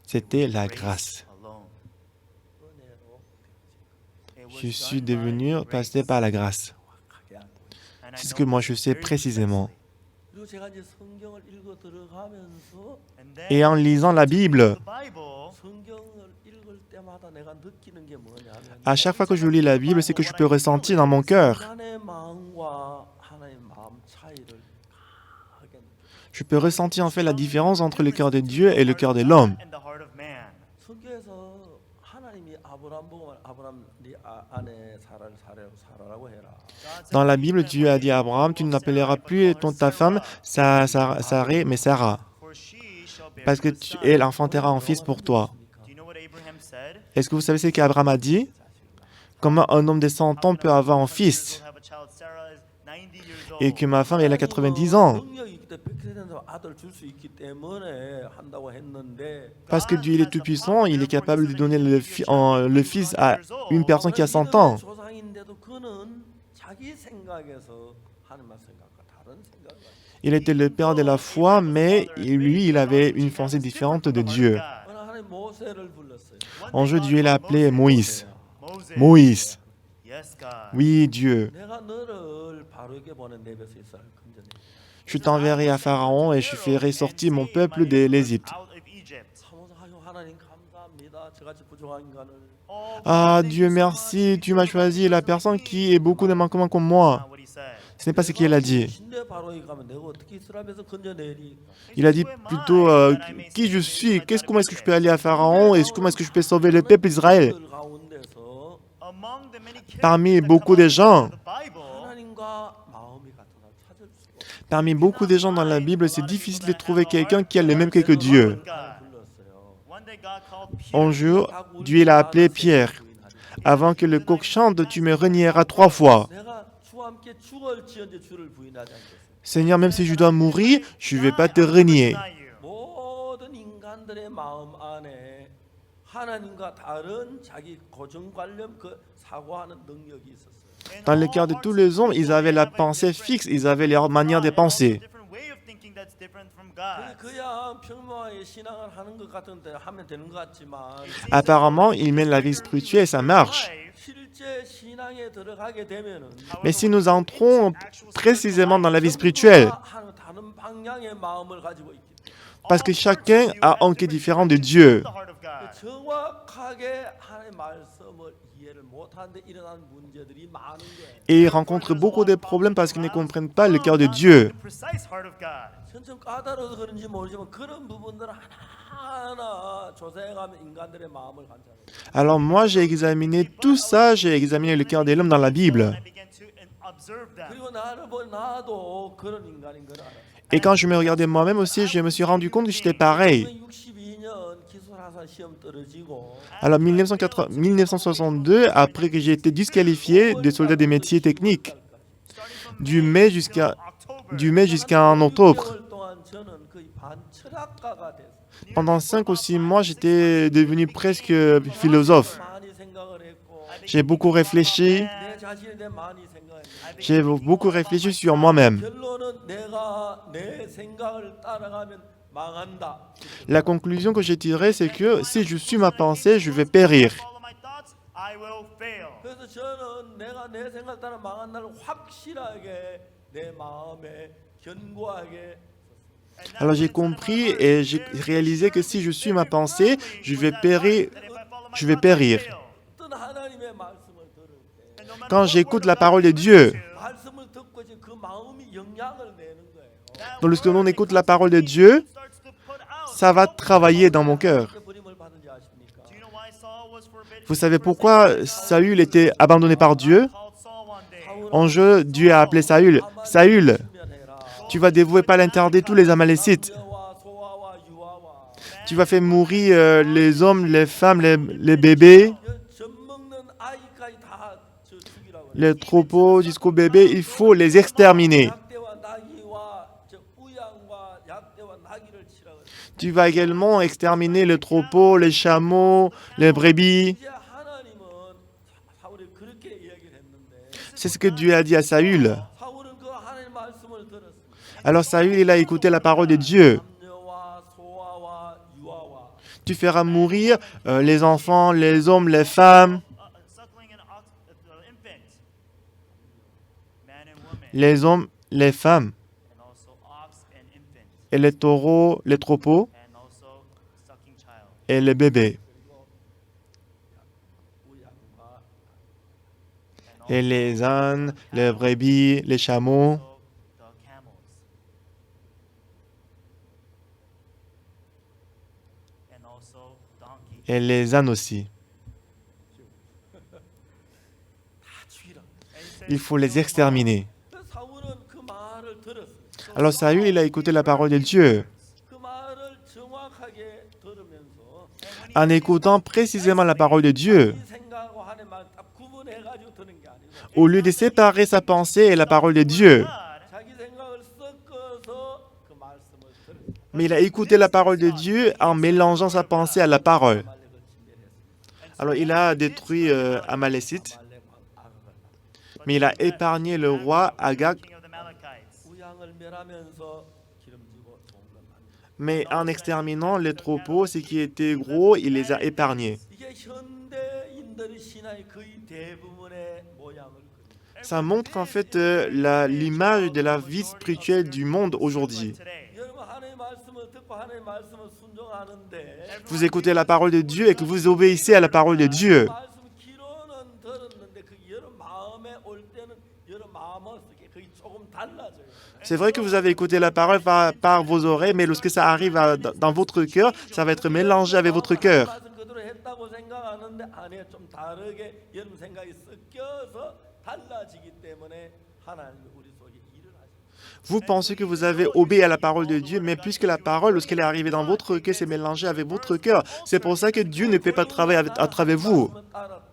c'était la grâce. 은혜로 Je suis devenu pasteur par la grâce. 가게 한 거예요. C'est ce que moi je sais précisément. 그리고 제가 이제 성경을 읽어 들어가면서 Et en lisant la Bible, 성경을 읽을 때마다 내가 느끼는 게 뭐냐면 à chaque fois que je lis la Bible, c'est que je peux ressentir dans mon cœur. 인간의 마음과 하나님의 마음 차이를 하게 Je peux ressentir en fait la différence entre le cœur de Dieu et le cœur de l'homme. 성경에서 하나님이 아브라함 보고 아브라함 네 아내 사라라고 해라. Dans la Bible, Dieu a dit à Abraham, tu n'appelleras plus ta femme Sarah, mais Sarah, parce que elle enfantera un fils pour toi. Est-ce que vous savez ce qu'Abraham a dit? Comment un homme de 100 ans peut avoir un fils? Et que ma femme, elle a 90 ans. 능력이 있기 때문에 100세 된 사람 아들 줄 수 있기 때문에 한다고 했는데 Parce que Dieu il est tout-puissant, il est capable de donner le fils à une personne qui a 100 ans. 조상인데도 그는 자기 생각에서 하나님의 생각과 다른 생각을 Il était le père de la foi, mais lui, il avait une pensée différente de Dieu. 어느 하나님 모세를 불렀어요. Un jour, Dieu l'a appelé Moïse. Moïse. Oui, Dieu. 내가 너를 바로에게 보낸 내 뱃에 있을 건져내. Je t'enverrai à Pharaon et je ferai sortir mon peuple de l'Égypte. 사모하여 하나님 감사합니다. 저같이 부족한 인간을 Ah, Dieu merci, tu m'as choisi la personne qui est beaucoup de manquements comme moi. Ce n'est pas ce qu'il a dit. 신대 바로에 가면 내가 어떻게 이스라엘에서 건져내리? Il a dit plutôt qui je suis, comment est-ce que je peux aller à Pharaon et comment est-ce que je peux sauver le peuple d'Israël. 들 가운데서 Parmi beaucoup de gens, 하나님과 마음이 같은 사람 찾을 수가 없어요. Parmi beaucoup de gens dans la Bible, c'est difficile de trouver quelqu'un qui a le même cœur que Dieu. 잘 불렀어요. Un jour, Dieu l'a appelé Pierre. Avant que le coq chante, tu me renieras 3 fois. 내가 주와 함께 죽을지언정 주를 부인하지 않겠어. Seigneur, même si je dois mourir, je ne vais pas te renier. 모든 인간들의 마음 안에 하나님과 다른 자기 고정관념 그 사고하는 능력이 있었어요. Dans le cœur de tous les hommes, ils avaient la pensée fixe, ils avaient leur manière de penser. 그야 평범하게 신앙을 하는 것 같은데 하면 되는 것 같지만 Apparemment, ils mènent la vie spirituelle, ça marche. 실제 신앙에 들어가게 되면은 Mais si nous entrons précisément dans la vie spirituelle, 하는 다른 방향의 마음을 가지고 있기 parce que chacun a un quai différent de Dieu, 때문에 정확하게 하나님의 말씀을 이해를 못하는데 일어나는 문제들이 많은 거예요. et ils rencontrent beaucoup de problèmes parce qu'ils ne comprennent pas le cœur de Dieu. 좀 까다로워서 그런지 모르지만 그런 부분들을 하나하나 조사해가면 인간들의 마음을 관찰해요. Alors moi, j'ai examiné tout ça, j'ai examiné le cœur de l'homme dans la Bible. 그리고 나를 보니 나도 그런 인간인 걸 알아요. Et quand je me regardais moi-même aussi, je me suis rendu compte que j'étais pareil. 1962년 기술하사 시험 떨어지고 Alors 1962, après que j'ai été disqualifié de soldat des métiers techniques, du mai jusqu'à en octobre, 6개월 동안 저는 거의 반철학가가 됐어요. pendant 5 ou 6 mois, j'étais devenu presque philosophe. 많이 생각을 했고 J'ai beaucoup réfléchi, 내 자신에 대해 많이 생각했어요. j'ai beaucoup réfléchi sur moi-même. 결론은 내가 내 생각을 따라가면 망한다. La conclusion que j'ai tirée, c'est que si je suis ma pensée, je vais périr. 그래서 저는 내가 내 생각 따라 망한 날 확실하게 내 마음에 견고하게 Alors j'ai compris et j'ai réalisé que si je suis ma pensée, je vais périr. 어떤 하나님의 말씀을 들을 때 Quand j'écoute la parole de Dieu, 말씀을 듣고 이제 그 마음이 영향을 내는 거예요. donc lorsque l'on écoute la parole de Dieu, ça va travailler dans mon cœur. 어떻게 버림을 받은지 아십니까? Vous savez pourquoi Saül était abandonné par Dieu? Un jour, Dieu a appelé Saül. Saül, tu vas dévouer par l'interdit tous les Amalécites. 남녀와 소아와 유아와 Tu vas faire mourir les hommes, les femmes, les bébés, 젖 먹는 아이까지 다 죽이라고. les troupeaux jusqu'aux bébés. Il faut les exterminer. 약대와 나귀와 우양과 약대와 나귀를 치라고. Tu vas également exterminer le troupeau, les chameaux, les brebis. 이제 하나님은 사울이 그렇게 이야기를 했는데 C'est ce que Dieu a dit à Saül. 사울은 그 하나님 말씀을 들었습니다. Alors Saül, il a écouté la parole de Dieu. 남녀와 소아와 유아와 Tu feras mourir les enfants, les hommes, les femmes, les hommes, les femmes, et les taureaux, les troupeaux, et les bébés, 우양과 et les ânes, les brebis, les chameaux, et les ânes aussi. 다 죽이라. Il faut les exterminer. 그래서 사울은 그 말을 들었습니다. Alors Saül, il a écouté la parole de Dieu. 그 말을 정확하게 들으면서 En écoutant précisément la parole de Dieu, 이 생각하고 하나님 말딱 구분해가지고 듣는 게 아니고 au lieu de séparer sa pensée et la parole de Dieu, 자기 생각을 섞어서 그 말씀을 들었습니다. mais il a écouté la parole de Dieu en mélangeant sa pensée à la parole. 아말렉을 침멸했습니다. Alors il a détruit Amalécite, 아말렉 악을 mais il a épargné le roi Agag. 우양을 멸하면서 기름지고 좋은 걸 만듭니다. Mais en exterminant les troupeaux, ce qui était gros, il les a épargnés. 이게 현대인들의 신앙의 거의 대부분의 모양을 그립니다. Ça montre en fait l'image de la vie spirituelle du monde aujourd'hui. 여러분 하나님의 말씀을 듣고 하나님의 말씀을 순종하는데 Vous écoutez la parole de Dieu et que vous obéissez à la parole de Dieu. 말씀 기로는 들었는데 그 여러분 마음에 올 때는 여러분 마음을 쓰게 거의 조금 달라져요. C'est vrai que vous avez écouté la parole par vos oreilles, mais lorsque ça arrive dans votre cœur, ça va être mélangé avec votre cœur. 말씀 그대로 했다고 생각하는데 안에 좀 다르게 여러분 생각이 섞여서 달라지기 때문에 하나님이 우리 속에 일을 하십니다. Vous pensez que vous avez obéi à la parole de Dieu, mais puisque la parole, lorsqu'elle est arrivée dans votre cœur, s'est mélangée avec votre cœur. C'est pour ça que Dieu ne peut pas travailler à travers vous. 말씀을 따랐다.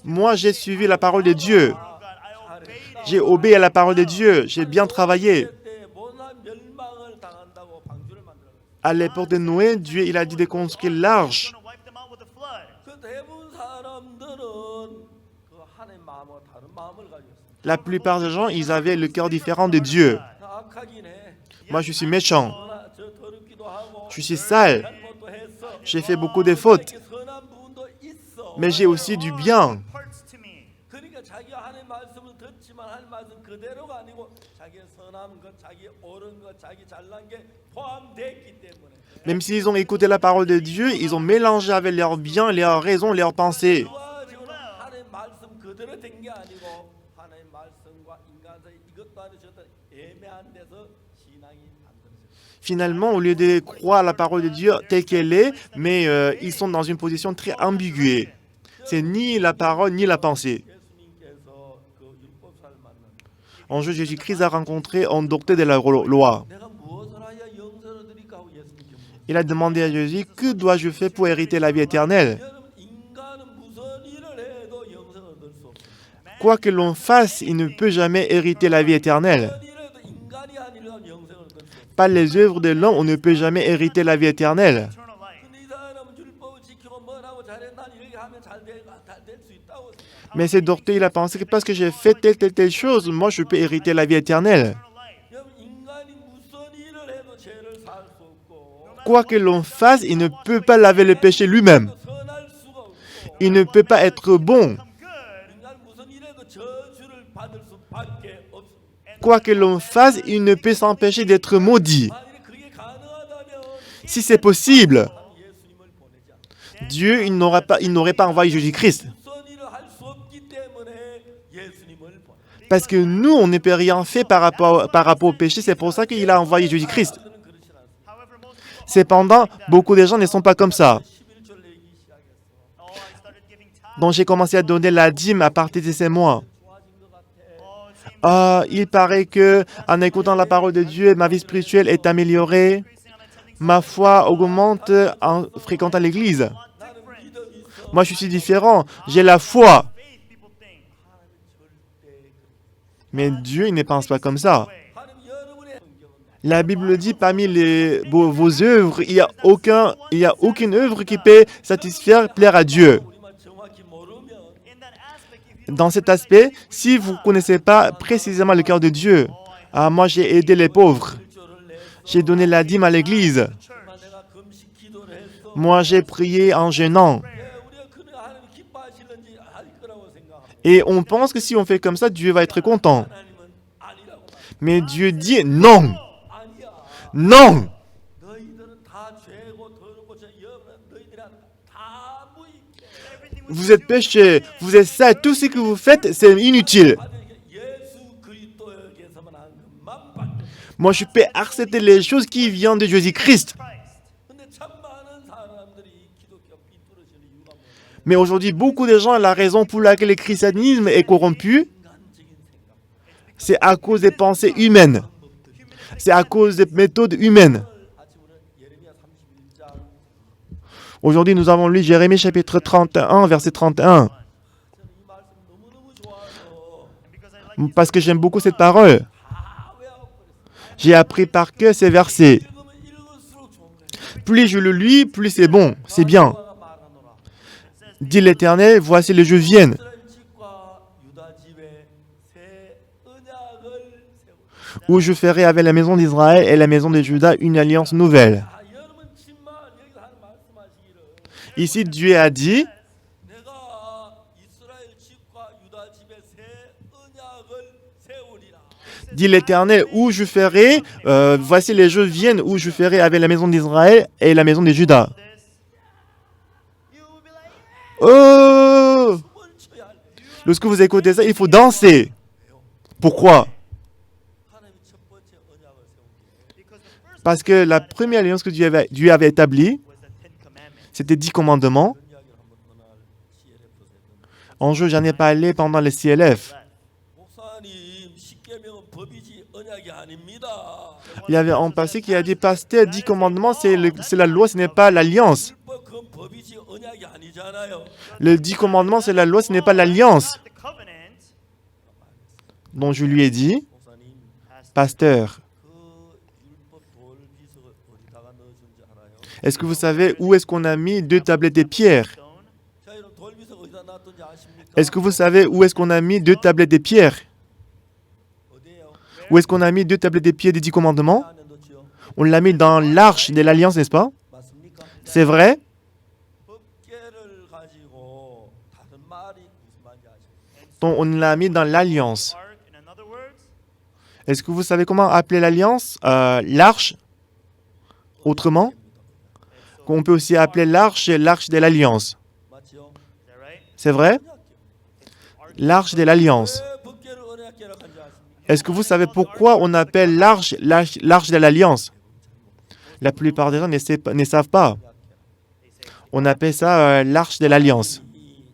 Moi, j'ai suivi la parole de Dieu. 잘했다. J'ai obéi à la parole de Dieu. J'ai bien travaillé. 그때 모난 멸망을 당한다고 방주를 만들어. À l'époque de Noé, Dieu, il a dit de construire l'arche. going to wipe them out with a flood. 그 대부분 사람들은 그 하나님 마음과 다른 마음을 가지고 있습니다. La plupart des gens, ils avaient le cœur différent de Dieu. 나 악하긴 해. Moi, je suis méchant. 저 더럽기도 하고 Je suis sale. 잘못도 했어. J'ai fait beaucoup de fautes. 이렇게 선한 부분도 있어. Mais j'ai aussi du bien. Parts to me. 그러니까 자기가 하나님 말씀을 듣지만 하나님 말씀 그대로가 아니고 자기의 선한 것, 자기 옳은 것, 자기 잘난 게 포함됐기 때문에 Même s'ils ont écouté la parole de Dieu, ils ont mélangé avec leurs biens, leurs raisons, leurs pensées. 그와 지금 하나님 말씀 그대로 된 게 아니고 하나님 말씀과 인간 사이 이것도 아니고 저것도 애매한 데서 신앙이 만들어져요. Finalement, au lieu de croire la parole de Dieu telle qu'elle est, mais ils sont dans une position très ambiguë. C'est ni la parole, ni la pensée. 예수님께서 그 율법사를 만난 En jeu, Jésus-Christ a rencontré un docteur de la loi. 내가 무엇을 하여 영생을 얻으리까 하고 예수님께 물었어요. Il a demandé à Jésus, que dois-je faire pour hériter la vie éternelle? 여러분 인간은 무슨 일을 해도 영생을 얻을 수 없어요. Quoi que l'on fasse, il ne peut jamais hériter la vie éternelle. 무슨 일을 해도 인간이 아니라면 영생을 얻을 수 없어요. Par les œuvres de l'homme, on ne peut jamais hériter la vie éternelle. Eternal life. 근데 이 사람은 율법을 지키고 뭐라고 잘해 난 이렇게 하면 잘 될 수 있다고 생각해요. Mais ce docteur, il a pensé que parce que j'ai fait telle chose, moi je peux hériter la vie éternelle. Eternal life. 여러분 인간이 무슨 일을 해도 죄를 살 수 없고 Quoi que l'on fasse, il ne peut pas laver le péché lui-même. 선할 수가 없고 Il ne peut pas être bon. Become good. 인간 무슨 일에도 저주를 받을 수밖에 없습니다. Quoi que l'on fasse, il ne peut s'empêcher d'être maudit. 만약에 그게 가능하다면 Si c'est possible, 예수님을 보내지 않습니다. Dieu, il n'aurait pas envoyé Jésus-Christ. 무슨 일을 할 수 없기 때문에 예수님을 보내. Parce que nous, on ne peut rien faire par rapport au péché, c'est pour ça qu'il a envoyé Jésus-Christ. 사람들은 그렇지 않습니다. However, most people Cependant, beaucoup de gens ne sont pas comme ça. 11절 내기 시작했어. I started giving tithes. Donc j'ai commencé à donner la dîme à partir de ces mois. 좋아진 것 같아. It seems Il paraît que en écoutant la parole de Dieu, ma vie spirituelle est améliorée. increasing on attending Ma foi augmente en fréquentant l'église. a lot 나는 different. 믿음이 있어. Moi, je suis différent. J'ai la foi. Faith, people think. 하나님 절대 그렇게. Mais Dieu, il ne pense pas comme ça. 하나님 여러분의 성경은 La Bible dit parmi vos œuvres, il n'y a aucune œuvre qui peut satisfaire, plaire à Dieu. 우리만 정확히 모르면 In that aspect, if you Dans cet aspect, si vous ne connaissez pas précisément le cœur de Dieu, moi j'ai aidé les pauvres. 일조를 냈어. J'ai donné la dîme à l'église. 정말 내가 금식 기도를 했어. Moi j'ai prié en jeûnant. 예, 우리가 그는 하나님 기뻐하시는지 할 거라고 생각합니다. Et on pense que si on fait comme ça, Dieu va être content. 하나님은 아니라고 말합니다. Mais Dieu dit non, 아니야. non. 너희들은 다 죄고 더럽고 여러분 너희들이 하는 거다 무익해. Vous êtes péchés, vous êtes sales, tout ce que vous faites, c'est inutile. 예수 그리스도에게서만 한 것만 받는. Moi, je peux accepter les choses qui viennent de Jésus-Christ. Christ. 근데 참 많은 사람들이 기독교 비뚤어지는 이유가 뭐냐? Mais aujourd'hui, beaucoup de gens, la raison pour laquelle le christianisme est corrompu, 인간적인 생각. c'est à cause des pensées humaines. C'est à cause des méthodes humaines. 아침에 예레미야 31장 Aujourd'hui, nous avons lu Jérémie chapitre 31, verset 31. 저는 이 말씀 너무너무 좋아서 And because I like Parce que j'aime beaucoup cette parole. 다 외우고 그랬어요. J'ai appris par cœur ces versets. 읽으면 읽을수록 좋은 거예요. Plus je le lis, plus c'est bon, c'est bien. 여호와가 말하노라. Dit l'Éternel, voici les jours viennent, 이스라엘 집과 유다 집에 새 언약을 세우라. où je ferai avec la maison d'Israël et la maison de Juda une alliance nouvelle. 아, 여러분 정말 여기서 하는 말씀하시기를 Ici, Dieu a dit, 내가 이스라엘 집과 유다 집에 새 언약을 세우리라. dit l'Éternel, où je ferai, voici les jours viennent, où je ferai avec la maison d'Israël et la maison de Juda. this. You will be like, Oh! 뭘 쳐야 할래? Lorsque vous écoutez ça, il faut danser. Pourquoi? 하나님이 첫 번째 언약을 세운 게 because the first Parce que la première alliance que Dieu avait établie, was the Ten Commandments. c'était 10 commandements. 그런 이야기를 한번 그날 CLF에서 했는데 En jeu, j'en ai parlé pendant le CLF. 목사님 십계명은 법이지 언약이 아닙니다. Il y avait un passé qui a dit, pasteur, 10 commandements, c'est la loi, ce n'est pas l'alliance. 율법 그건 법이지 언약이 아니잖아요. Le 10 commandements, c'est la loi, ce n'est pas l'alliance. Not the covenant. Donc je lui ai dit, 목사님 pasteur, 그 율법 돌비석을 어디다가 넣어준지 알아요? est-ce que vous savez où est-ce qu'on a mis 2 tablettes de pierre? Stone. 자 여러분 돌비석 어디다 놨던지 아십니까? Est-ce que vous savez où est-ce qu'on a mis 2 tablettes de pierre? 어디에요? Où est-ce qu'on a mis 2 tablettes de pierre des 10 commandements? 안에 넣지요? On l'a mis dans l'arche de l'alliance, n'est-ce pas? 맞습니까? C'est vrai? 법계를 가지고 다른 말이 무슨 말인지 아십니까? Donc on l'a mis dans l'alliance. Ark, in other words. Est-ce que vous savez comment appeler l'alliance? L'arche? Autrement? Qu'on peut aussi appeler l'arche de l'alliance. 맞지요? Is that right? C'est vrai? 언약궤. L'arche de l'alliance. 왜 법계를 언약궤라고 한지 아십니까? Est-ce que vous savez pourquoi on appelle l'arche de l'alliance? La plupart des gens ne savent pas. They say On appelle ça l'arche de l'alliance. 이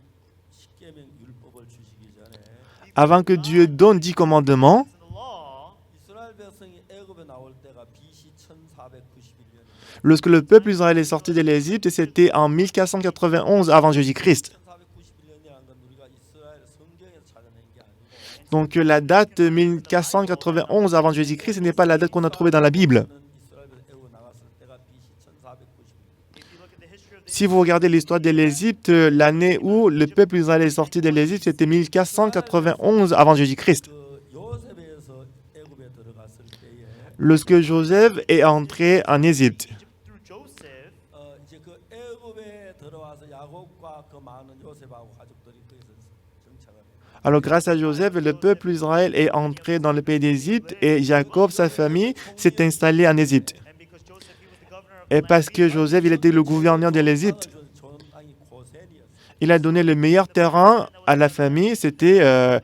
십계명 율법을 주시기 전에 Avant que Dieu donne 10 commandements, in the law, 이스라엘 백성이 애굽에 나올 때가 BC 1491년. lorsque le peuple Israël est sorti de l'Égypte, c'était en 1491 avant Jésus-Christ. 1491년이라는 건 우리가 이스라엘 성경에서 찾아낸 게 아니고 Donc la date 1491 avant Jésus-Christ, ce n'est pas la date qu'on a trouvée dans la Bible. 이스라엘 애굽 나갔을 때가 BC 1491년. if you look at the history of the Si vous regardez l'histoire de l'Égypte, l'année où le peuple Israël est sorti de l'Égypte, c'était 1491 avant Jésus-Christ. 그 요셉에서 애굽에 들어갔을 때에 Lorsque Joseph est entré en Égypte. Egypt through Joseph, 이제 그 애굽에 들어와서 야곱과 그 많은 요셉하고 가족들이 거기서 정착을 해요. Alors grâce à Joseph, le peuple Israël est entré dans le pays d'Égypte et Jacob, sa famille, s'est installé en Égypte. and because Joseph, he was the governor of Et the parce land que of Egypt, Joseph, il était le gouverneur de l'Égypte, 좋은 땅이 고센이었어요. il a donné le meilleur terrain à la famille, c'était Goshen.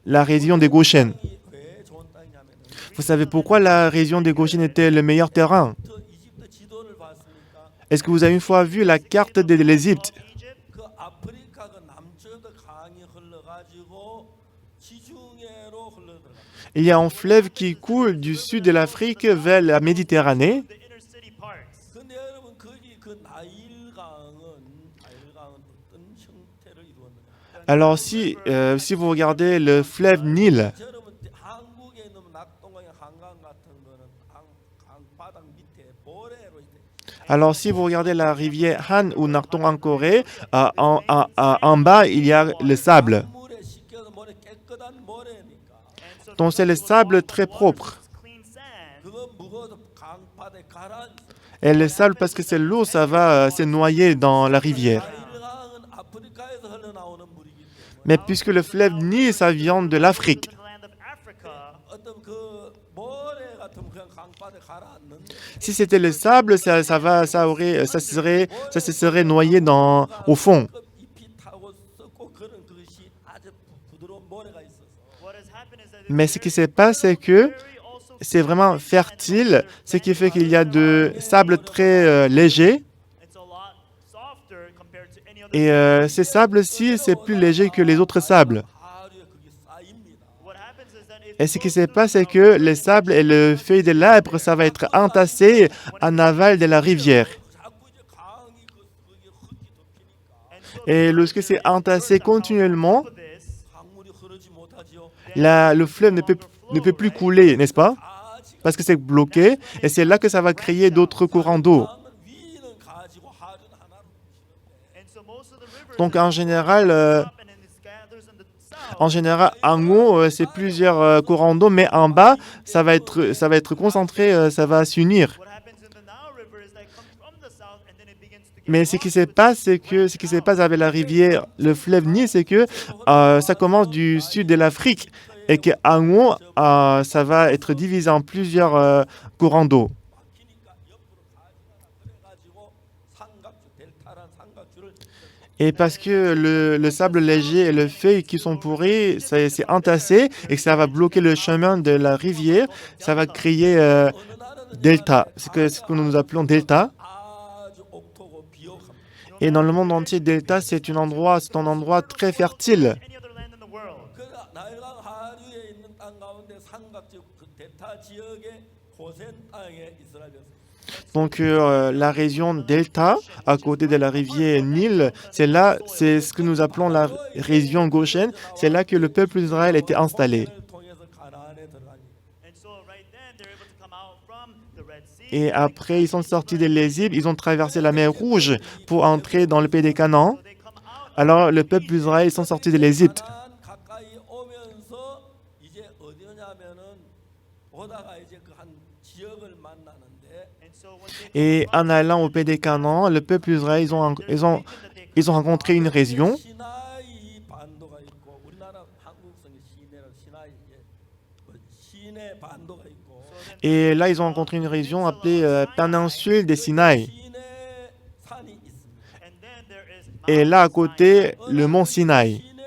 la région des Goshen. 왜 좋은 땅이냐면은 Vous savez pourquoi la région des Goshen était le meilleur terrain? 이집트 지도를 봤습니까? Est-ce que vous avez une fois vu la carte de l'Égypte? Egypt, 그 아프리카 그 남쪽에도 강이 흘러가지고 지중해로 흘러들어가. Il y a un fleuve qui coule du sud de l'Afrique vers la Méditerranée. the inner city parts. 근데 여러분 거기 그 나일강은 어떤 형태를 이루었느냐? Alors si vous regardez le fleuve Nil, 여러분 한국에 있는 낙동강의 한강 같은 거는 강바닥 밑에 모래로 이렇게 alors si vous regardez la rivière Han ou Narton en Corée, en bas il y a le sable. 물에 씻겨서 모래 깨끗한 모래니까 And so Donc c'est le sable très propre. clean sand. 그거 무거워서 강바닥에 가라앉아. Et le sable, parce que c'est lourd, ça va se noyer dans la rivière. 나일강은 아프리카에서 흘러나오는 물이기 때문에 Mais puisque le fleuve Nil, ça vient de l'Afrique. In the land of Africa, 어떤 그 모래 같으면 그냥 강바닥에 가라앉는데 Si c'était le sable, ça se serait noyé au fond. 그 잎이 타고 썩고 그런 그것이 아주 부드러운 모래가 있어서 what has happened is that Mais ce qui se passe, c'est que very also c'est vraiment fertile, ce qui fait qu'il y a de sable très léger. it's a lot softer compared to any other. Et ces sables-ci, c'est plus léger que les autres sables. 하루에 그게 쌓입니다. What happens is that if Et ce qui se passe, c'est que les sables et le feuille de l'arbre, ça va être entassé en aval de la rivière. 자꾸 이제 강이 그게 흙이 덮이니까 and so Et lorsque c'est entassé continuellement, for this, 강물이 흐르지 못하지요. le fleuve ne peut plus couler, n'est-ce pas? 가지 Parce que c'est bloqué. Et c'est là que ça va créer d'autres courants d'eau. 강은 위는 가지고 하류는 하나로 and so most of the rivers Donc en général, up and then it gathers in the south. en haut, c'est plusieurs courants d'eau, mais en bas, ça va être concentré, ça va s'unir. What happens in the Nile River is that it comes from the south and then it begins to get Mais ce qui se passe, c'est que ce qui se passe avec la rivière, le fleuve Nil, c'est que ça commence du sud de l'Afrique et qu'en haut, ça va être divisé en plusieurs courants d'eau. 막히니까 옆으로 가지가 그래가지고 삼각주 델타란 삼각주를 Et parce que le sable léger et le feuille qui sont pourris, c'est entassé et que ça va bloquer le chemin de la rivière, ça va créer 어느 날은 delta, ce que nous appelons delta. 아주 옥토고 비옥합니다. Et dans le monde entier, delta, c'est un endroit très fertile. any other land in the world. 그러니까 나일강 하류에 있는 땅 가운데 삼각지 그 델타 지역의 고센 땅에 이스라엘 백성. Donc la région Delta, à côté de la rivière Nil, c'est là, c'est ce que nous appelons la région Goshen. C'est là que le peuple d'Israël était installé. 모세를 통해서 가나안에 들어가니 And so right then they're able to come out from the Red Sea. Et après, ils sont sortis de l'Égypte, ils ont traversé la mer Rouge pour entrer dans le pays des Canaan. So they come out. Alors le peuple d'Israël, ils sont sortis de l'Égypte. 가나안 가까이 오면서 이제 어디 오냐면은 오다가 이제 그 한 지역을 만나는데 And so when they Et en allant au pays des Canaan, le peuple d'Israël, ils ont rencontré une région. 시나이 반도가 있고 우리나라 한국성의 시내라고 시나이 뭐 시내 반도가 있고 Et là, ils ont rencontré une région appelée péninsule des Sinaï. 시내 산이 있습니다. and then there is Et là, à côté, le mont Sinaï. 시내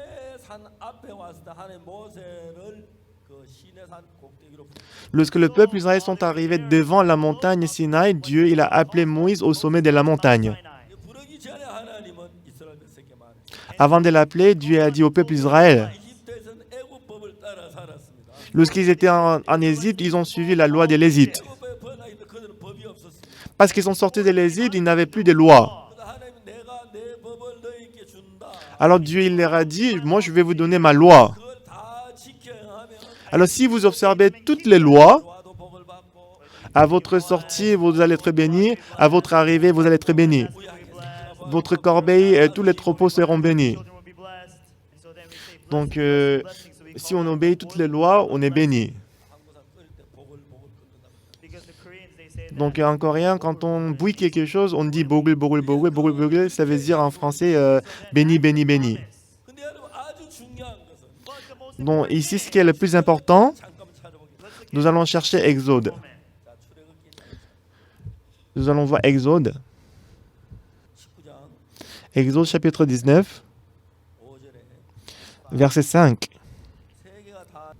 산 앞에 왔을 때 하나님 모세를 그 시내 산 꼭대기로 Lorsque le peuple d'Israël sont arrivés devant la montagne Sinaï, Dieu, il a appelé Moïse au sommet de la montagne. Sinai. 부르기 전에 하나님은 이스라엘 백성에게 말했어요. Avant de l'appeler, Dieu a dit au peuple d'Israël. 이집트에서는 애국법을 따라 살았습니다. Lorsqu'ils étaient en Égypte, ils ont suivi la loi de l'Égypte. 애국법에 번하기 때 그들은 법이 없었습니다. Parce qu'ils sont sortis de l'Égypte, ils n'avaient plus de loi. 그래서 하나님 내가 내 법을 너희에게 준다. Alors Dieu, il leur a dit, moi, je vais vous donner ma loi. 그걸 다 지켜 행하면 Alors si vous observez toutes les lois, 와도 복을 받고 à votre sortie, vous allez être bénis. À votre arrivée, vous allez être bénis. Votre corbeille et tous les troupeaux seront bénis. Children will be blessed. And so then we say Donc, blessings, so we si call on obéit toutes les lois, on est béni. 한국사 끓일 때 복을 끊는다. because the Koreans they say that Donc en coréen, quand on bouille quelque chose, on dit bogul, bogul, bogul, bogul, bogul. Ça veut dire en français béni, béni, béni. 근데 여러분 아주 중요한 것은 but the most Donc ici, ce qui est le plus important, 잠깐만 찾아보겠습니다. nous allons chercher Exode. moment. 자, 출애굽기 Nous allons voir Exode. 19장 Exode chapitre 19, 5절에 verset 5. 세계가 다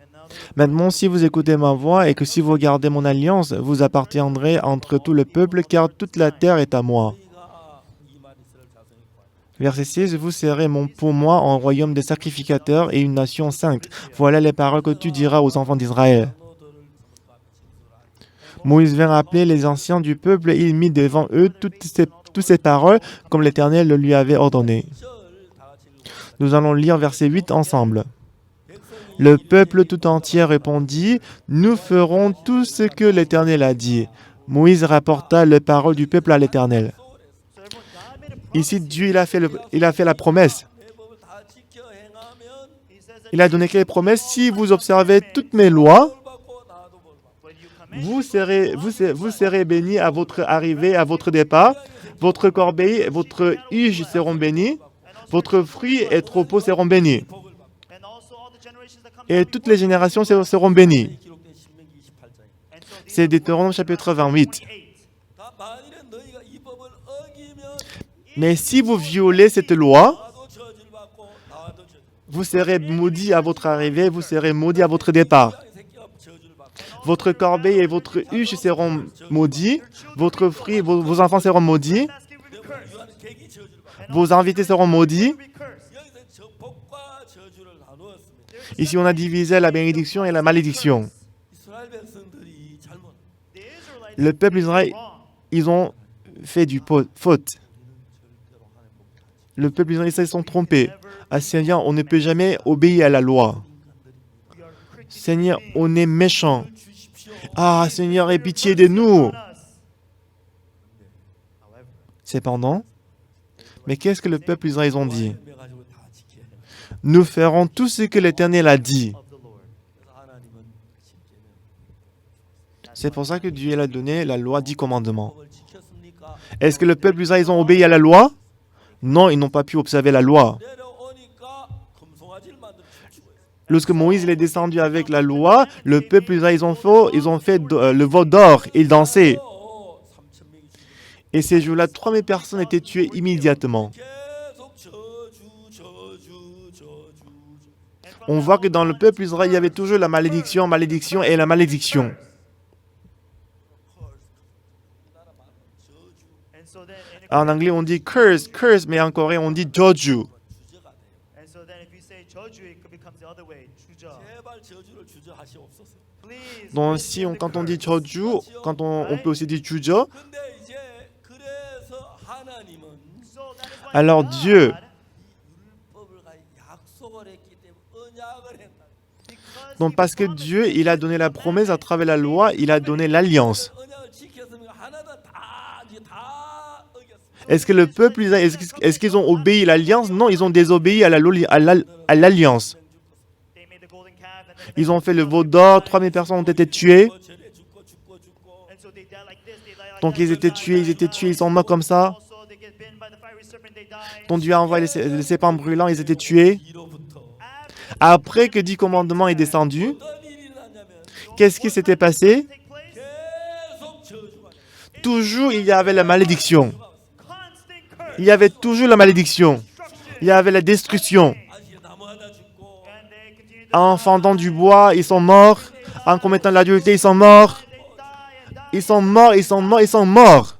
And now they Maintenant, si vous écoutez ma voix et que si vous gardez mon alliance, vous appartiendrez entre tout le peuple, car toute la terre est à moi. 너희가 이만 이스라엘 자손이 구하라. Verset 6, vous serez pour moi un royaume de sacrificateurs et une nation sainte. Voilà les paroles que tu diras aux enfants d'Israël. 너희들을 그것과 징수라. Moïse vint appeler les anciens du peuple et il mit devant eux toutes ces paroles comme l'Éternel le lui avait ordonné. 절 다 같이 읽어봅시다. Nous allons lire verset 8 ensemble. 백성이 Le peuple tout entier répondit, « Nous ferons tout ce que l'Éternel a dit. » Moïse rapporta les paroles du peuple à l'Éternel. so everyone God made a promise. Ici, Dieu il a fait la promesse. 내 법을 다 지켜 행하면 He says that Il a donné quelle promesse? Si vous observez toutes mes lois, 복 받고 나도 복 받고. when you command vous serez bénis à votre arrivée, à votre départ. Votre corbeille, votre huge seront bénis. Votre fruit et troupeau seront bénis. 복을 받고. and also all the generations that come Et down toutes before les générations seront bénies. 기록된 신명기 28장에 and so these C'est Deutéronome chapitre 28. 28 다 만일에 너희가 이 법을 어기면 Mais si vous violez cette loi, 나도 저주를 받고 나도 저주. vous serez maudits à votre arrivée, vous serez maudits à votre départ. 이 새끼가 저주를 받고 Votre corbeille et votre huche seront maudits. Votre fruit, vos enfants seront maudits. basket will be cursed 유한 객이 저주를 받고. Vos invités seront maudits. will be cursed 여기서 저 복과 저주를 나누었습니다. Ici, on a divisé la bénédiction et la malédiction. 이스라엘 백성들이 잘못 the Israelites Le peuple d'Israël, wrong ils ont fait du faute. Le peuple d'Israël, ils se sont trompés. Ah Seigneur, on ne peut jamais obéir à la loi. we are cricket Seigneur, on est méchant. 주십시오. Ah Seigneur, aie pitié de nous. on us however Cependant, mais qu'est-ce que le peuple d'Israël ont dit? 가지고 다 지켜야 해요. Nous ferons tout ce que l'Éternel a dit. of the Lord 그래서 하나님은 십계명 C'est pour ça que Dieu il a donné la loi 10 commandements. 법을 지켰습니까? Est-ce que le peuple d'Israël ils ont obéi à la loi? Non, ils n'ont pas pu observer la loi. 내려오니까 금송아지를 만들어 춤추고 있어요. Lorsque Moïse il est descendu avec la loi, le peuple d'Israël ils ont fait le veau d'or, ils dansaient. 3,000명이 죽고 Et ces jours-là, 3000 personnes étaient tuées immédiatement. 계속 저주. and from On voit que dans le peuple d'Israël, il y avait toujours la malédiction, malédiction et la malédiction. 우리나라 말은 저주 and so then En anglais, on dit curse, curse, mais en coréen, on dit joju. 주저가 돼요. and so then if you say joju it becomes the other way 주저 제발 저주를 주저하시옵소서. Please. Donc si quand on dit 저주, quand on peut aussi dire 주저, 근데 이제 그래서 하나님은 So that is why alors God, Dieu, 율법을 가지고 약속을 했기 때문에 언약을 했다. because donc he parce que promised Dieu, us il a the donné la promesse à commandment, travers la loi, il a donné l'alliance. 언약을 지켰으면 하나도 다 이제 다 어겼어. Est-ce que le peuple, est-ce qu'ils ont obéi à l'alliance? Non, ils ont désobéi à l'alliance. they made the golden calf and then Ils ont fait le veau d'or, 3000 personnes ont été tuées. 전에 죽고 and so they died like this, they died like Donc that, ils étaient tués, ils sont morts comme ça. also they get bitten by the fiery serpent, they die. Donc Dieu a envoyé les serpents brûlants, ils étaient tués. 뒤로부터 Après que 10 commandements est descendu, 어떤 일이 일어나냐면 qu'est-ce qui s'était passé? Take place, 계속 저주가 돼. Toujours il y avait la malédiction. constant curse, Il y avait toujours la malédiction. Il y avait la destruction. 아직 나무 하나 죽고 and they continue to En fendant du bois, ils sont morts. En commettant l'adultère, ils sont morts. they die and die. Ils sont morts, ils sont morts, ils sont morts.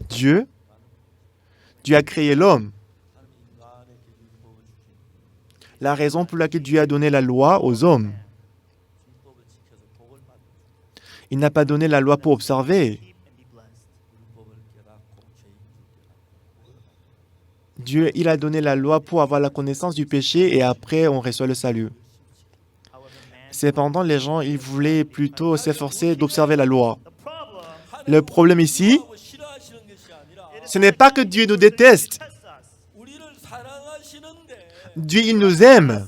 Dieu a créé l'homme. 인간에게 율법을 주신 La raison pour laquelle Dieu a donné la loi aux hommes. 율법을 지켜서 복을 받는 Il n'a pas donné la loi pour observer. Keep and be blessed. 율법을 깨닫고 죄인 깨닫고 Dieu, il a donné la loi pour avoir la connaissance du péché et après on reçoit le salut. However, man, Cependant, les gens, ils voulaient plutôt s'efforcer d'observer la loi. the problem, Le problème ici, 하고 싫어하시는 것이 아니라 ce n'est pas que Dieu nous déteste. test us. 우리를 사랑하시는데 Dieu, il nous aime.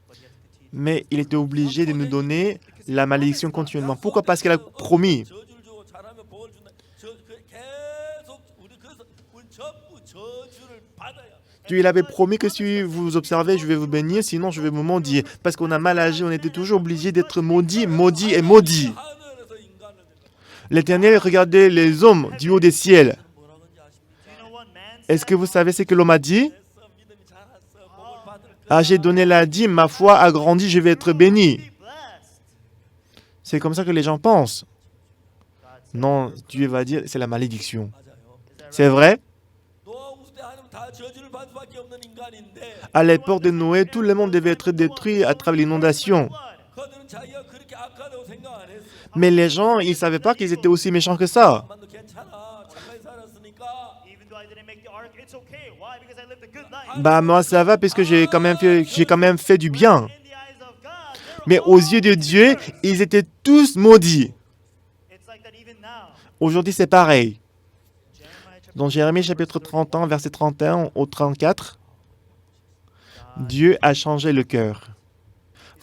But you have to continue. Mais il était obligé de nous donner la malédiction continuellement. Pourquoi? Parce qu'il a promis. 저주를 주고 잘하면 복을 준다. 계속 우리 그래서 우리 전부 저주를 받아야. Dieu, il avait promis que si vous observez, je vais vous bénir, sinon je vais vous maudire. Parce qu'on a mal agi, on était toujours obligé d'être maudit, maudit et maudit. 하늘에서 인간을 L'Éternel regardait les hommes du haut des ciels. 뭐라고 하는지 아십니까? Do you know what man Est-ce que vous savez ce que l'homme a dit? 됐어 믿음이 자랐어 복을 받을 거. Ah, j'ai donné la dîme, ma foi a grandi, je vais être béni. be blessed? C'est comme ça que les gens pensent. God said, Non, Dieu va dire, c'est la malédiction. 맞아요. is that C'est right? vrai? 노아 우스 때 하나님 다 저주를 받을 수밖에 없는 인간인데 À l'époque de Noé, tout le monde devait être détruit à travers l'inondation. Blood. 그들은 자기가 그렇게 악하다고 생각 안 했어. Mais les gens, ils ne savaient pas qu'ils étaient aussi méchants que ça. 만도 괜찮아. 착하게 살았으니까. Even though I didn't make the ark, it's okay. Why? Because I lived a good life. Bah moi ça va puisque j'ai quand même fait du bien. In the eyes of God, they're Mais aux yeux de Dieu, ils étaient tous maudits. It's like that even now. Aujourd'hui c'est pareil. Jeremiah chapter Dans Jérémie chapitre 31, verset 31 au 34, Dieu a changé le cœur.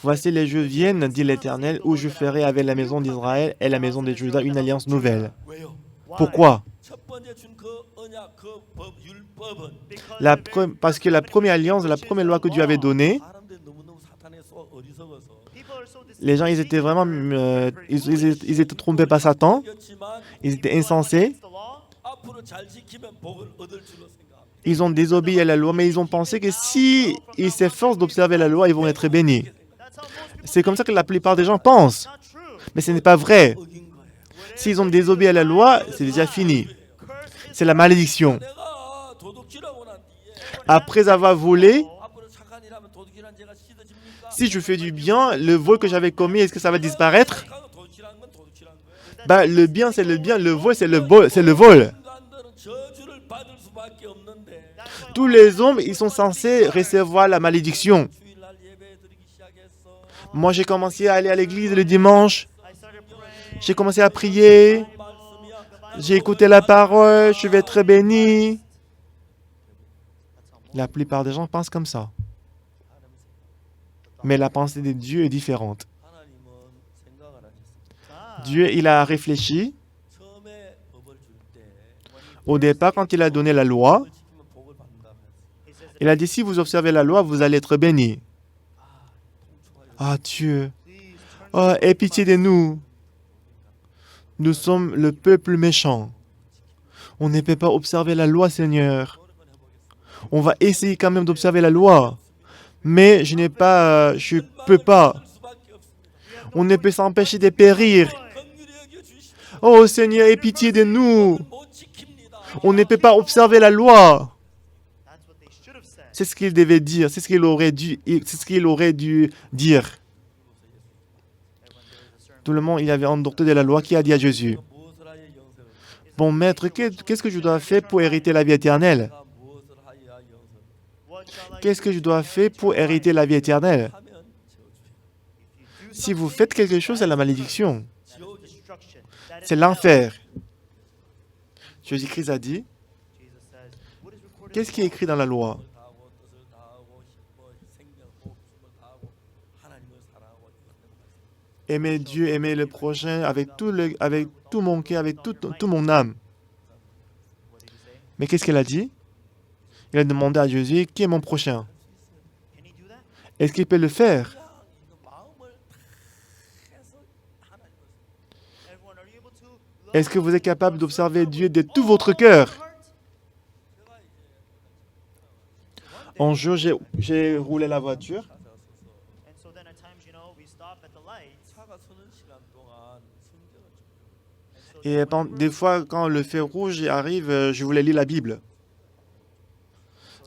Voici les jours viennent, dit l'Éternel, où je ferai avec la maison d'Israël et la maison de Juda une alliance nouvelle. 왜요? Pourquoi? 첫 번째 준 그 언약 그 법 율법은 Because Parce que la première alliance, la première loi que Dieu avait donnée, 사람들이 너무너무 사탄에 쏘 어리석어서 people are so deceived. les gens ils étaient vraiment, ils étaient trompés par Satan, 이겼지만 ils étaient insensés, Against the law, 앞으로 잘 지키면 복을 얻을 줄로 생각합니다. ils ont désobéi à la loi, mais ils ont pensé que si ils s'efforcent d'observer la loi, ils vont être bénis. that's how most people C'est comme ça que la plupart des gens pensent. not true. Mais ce n'est pas vrai. 어긴 거예요. S'ils ont désobéi à la loi, c'est déjà fini. Curse is C'est la malédiction. 내가 도둑질하고 난 뒤에 Après avoir volé, 앞으로 착한 일하면 도둑질한 죄가 씻어집니까? si je fais du bien, le vol que j'avais commis, est-ce que ça va disparaître? 착한 거 도둑질한 건 도둑질한 거예요. Bah, le bien, c'est le bien, le vol, c'est le vol. C'est le vol. 인간들은 저주를 받을 수밖에 없는데 Tous les hommes, ils sont censés recevoir la malédiction. 주일날 예배 드리기 시작했어. Moi, j'ai commencé à aller à l'église le dimanche. I started praying. J'ai commencé à prier. 말씀이야. J'ai écouté la parole. Je vais être béni. La plupart des gens pensent comme ça. Mais la pensée de Dieu est différente. 하나님은 생각을 하셨어요. God, Dieu, il a réfléchi. 처음에 법을 줄 때 Au départ, quand il a donné la loi, 법을 지키면 복을 받는다 그랬어요. he says, il a dit, si vous observez la loi, vous allez être bénis. 통촉하여 Ah Dieu, please turn oh, aie pitié de nous. Nous sommes le peuple méchant. On ne peut pas observer la loi, Seigneur. On va essayer quand même d'observer la loi. Mais je peux pas. 할 수밖에 없습니다. On ne peut s'empêcher de périr. 긍휼히 여겨 주시오. Oh Seigneur, aie pitié de nous. 못 지킵니다. On ne peut pas observer la loi. That's what they should have said. C'est ce qu'il devait dire, c'est ce qu'il aurait dû dire. Tout le monde, il y avait un docteur de la loi qui a dit à Jésus, 무엇을 하여 영생을 bon maître, qu'est-ce que je dois faire pour hériter la vie éternelle? 내가 무엇을 하여야 영생을 What shall I Qu'est-ce do que je dois faire pour hériter la vie éternelle? 하면 저주예요. Si vous faites quelque chose, c'est la malédiction, that is destruction. That is c'est hell. l'enfer. Jésus-Christ a dit, Jesus says, what is recorded qu'est-ce qui est écrit dans la loi? 다 하고 뜻을 다 하고 생명하고 숨을 다 하고 하나님을 사랑하고 Aimer Dieu, aimer le prochain avec tout mon cœur, avec tout mon âme. what did he say? Mais qu'est-ce qu'elle a dit? Il a demandé à Jésus, qui est mon prochain? Can he do that? Est-ce qu'il peut le faire? 이거 마음을 다 해서 하나님을 Everyone, are you able to love Est-ce que vous êtes capable d'observer Dieu de tout votre cœur? Un jour, j'ai roulé la voiture And so then at times, we stop at the lights. 차가 서는 시간 동안 성경을 좀 And so et des fois, quand le feu rouge arrive, je voulais lire la Bible.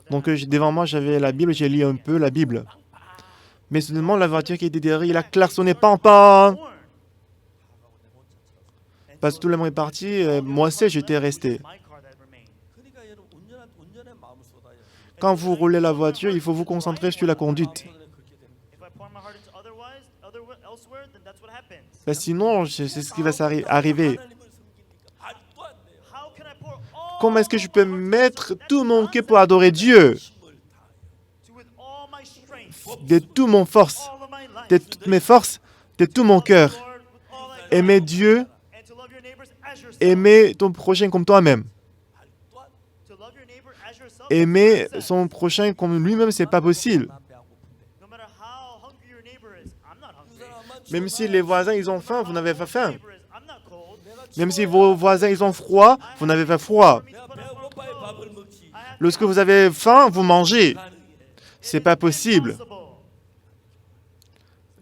Donc devant moi, j'avais la Bible, j'ai lu un peu la Bible. Mais soudainement, la voiture qui était derrière, il a klaxonné, pam pam. born. Parce que tout le monde est parti, moi seul, j'étais resté. My car that remained. 그러니까 여러분 운전에 마음을 쏟아요. Quand vous roulez la voiture, il faut vous concentrer sur la conduite. 마음속에 그렇게 되는 거예요. If I pour my heart into elsewhere, then that's what happens. Sinon, c'est ce qui va arriver. 하나님을 섬기니까 말도 안 돼요. How can I pour all Comment est-ce que je peux mettre tout mon cœur pour adorer Dieu? 힘을 다해요. with all my strength, De toute mon force, all of my life, de toutes mes forces, de tout mon cœur. Lord, with all I got, Aimer Dieu, and to love your neighbors as yourself. aimer ton prochain comme toi-même. 말도 안 돼요. To love your neighbor as yourself. Aimer that's what it says. son prochain comme lui-même, c'est pas possible. 나 배가 고픈데. No matter how hungry your neighbor is, I'm not 그 hungry. 사람만 Même si les voisins, ils ont faim, vous n'avez pas faim. Neighbor is, I'm not cold. Même si vos voisins, ils ont froid, vous n'avez pas froid. 내가 배고파야 밥을 먹지. Lorsque vous avez faim, vous mangez. 가능해. C'est pas possible. Impossible.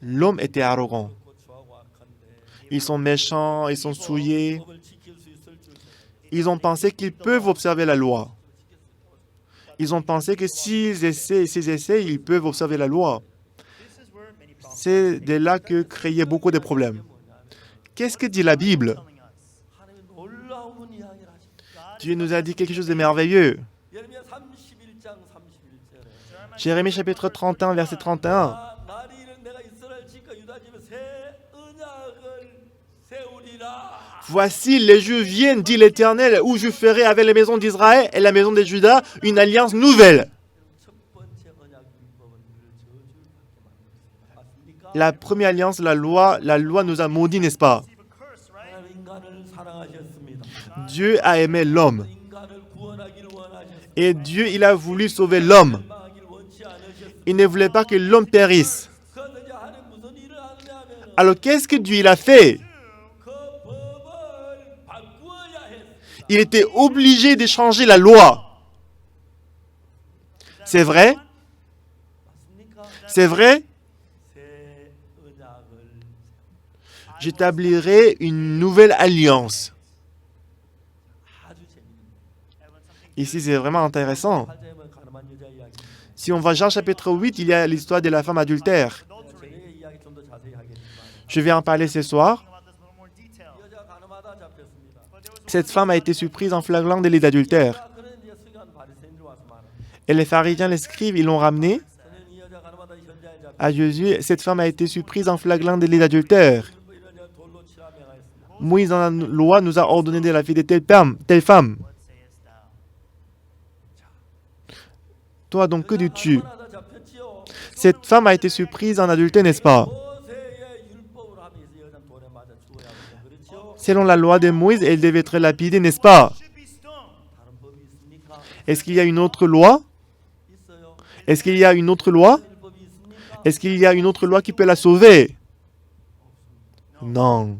L'homme était arrogant. 고추하고 악한데 Ils sont méchants, ils sont souillés. 법을 지킬 수 있을 줄 Ils ont pensé qu'ils peuvent observer la loi. Ils ont pensé que s'ils essaient, ils peuvent observer la loi. This is where many problems C'est de là que créaient beaucoup de problèmes. Qu'est-ce que dit la Bible? telling us. 하나님은 놀라운 이야기를 하십니다. Dieu nous a dit quelque chose de merveilleux. 예레미야 31장 31절에 Jérémie chapitre 31, verset 31. 날이 이른 내가 이스라엘 집과 유다 집에 새 언약을 세우리라. Voici, les jours viennent, dit l'Éternel, où je ferai avec la maison d'Israël et la maison de Juda une alliance nouvelle. 첫 번째 언약 율법은 우리를 저주를 받게 만들었습니다. 맞습니까? La première alliance, la loi nous a maudits, n'est-ce pas? Receive a curse, right? 하나님 인간을 사랑하셨습니다. Dieu a aimé l'homme. 인간을 구원하기를 원하셨습니다. Et Dieu, il a voulu sauver l'homme. 망하기를 원치 않으셨습니다. Il ne voulait pas que l'homme périsse. 그런데 이제 하나님 무슨 일을 하느냐 하면 Alors qu'est-ce que Dieu il a fait? 그 법을 바꾸어야 했습니다. Il était obligé de changer la loi. C'est vrai? 맞습니까? C'est vrai? 새 언약을 J'établirai une nouvelle alliance. 아주 재밌는 Ici, c'est vraiment intéressant. 팔자에만 가늠한 여자 이야기. Si on va Jean chapitre 8, il y a l'histoire de la femme adultère. Adultery. 제 이야기 좀 더 자세히 하겠지만 Je vais en parler ce soir. Talking about this in a little more detail. 여자 가늠하다 잡혔습니다. But there was a Cette femme a été surprise en flagrant délit d'adultère. 그는 이제 수간 바리새인들 와서 말합니다. Et les pharisiens, les scribes, ils l'ont ramenée 저는 이 여자 가늠하다 현장에 잡혀 à Jésus. Cette femme a été surprise en flagrant délit d'adultère. 이런 돌로 치라 명하였습니다. Moïse, dans la loi, nous a ordonné de la vie de telle femme. What sayest thou? Toi donc, que dis-tu? 가늠하다 잡혔지요. Cette femme a été surprise en adultère, n'est-ce pas? 모세의 율법으로 하면 이제 여자는 돌에 맞아 죽어야 합니다. 그렇죠? Selon la loi de Moïse, elle devait être lapidée, n'est-ce pas? Should be stoned. 다른 법이 있습니까? Est-ce qu'il y a une autre loi? 있어요. Est-ce qu'il y a une autre loi? 율법이 있습니까? Est-ce qu'il y a une autre loi qui peut la sauver? Non.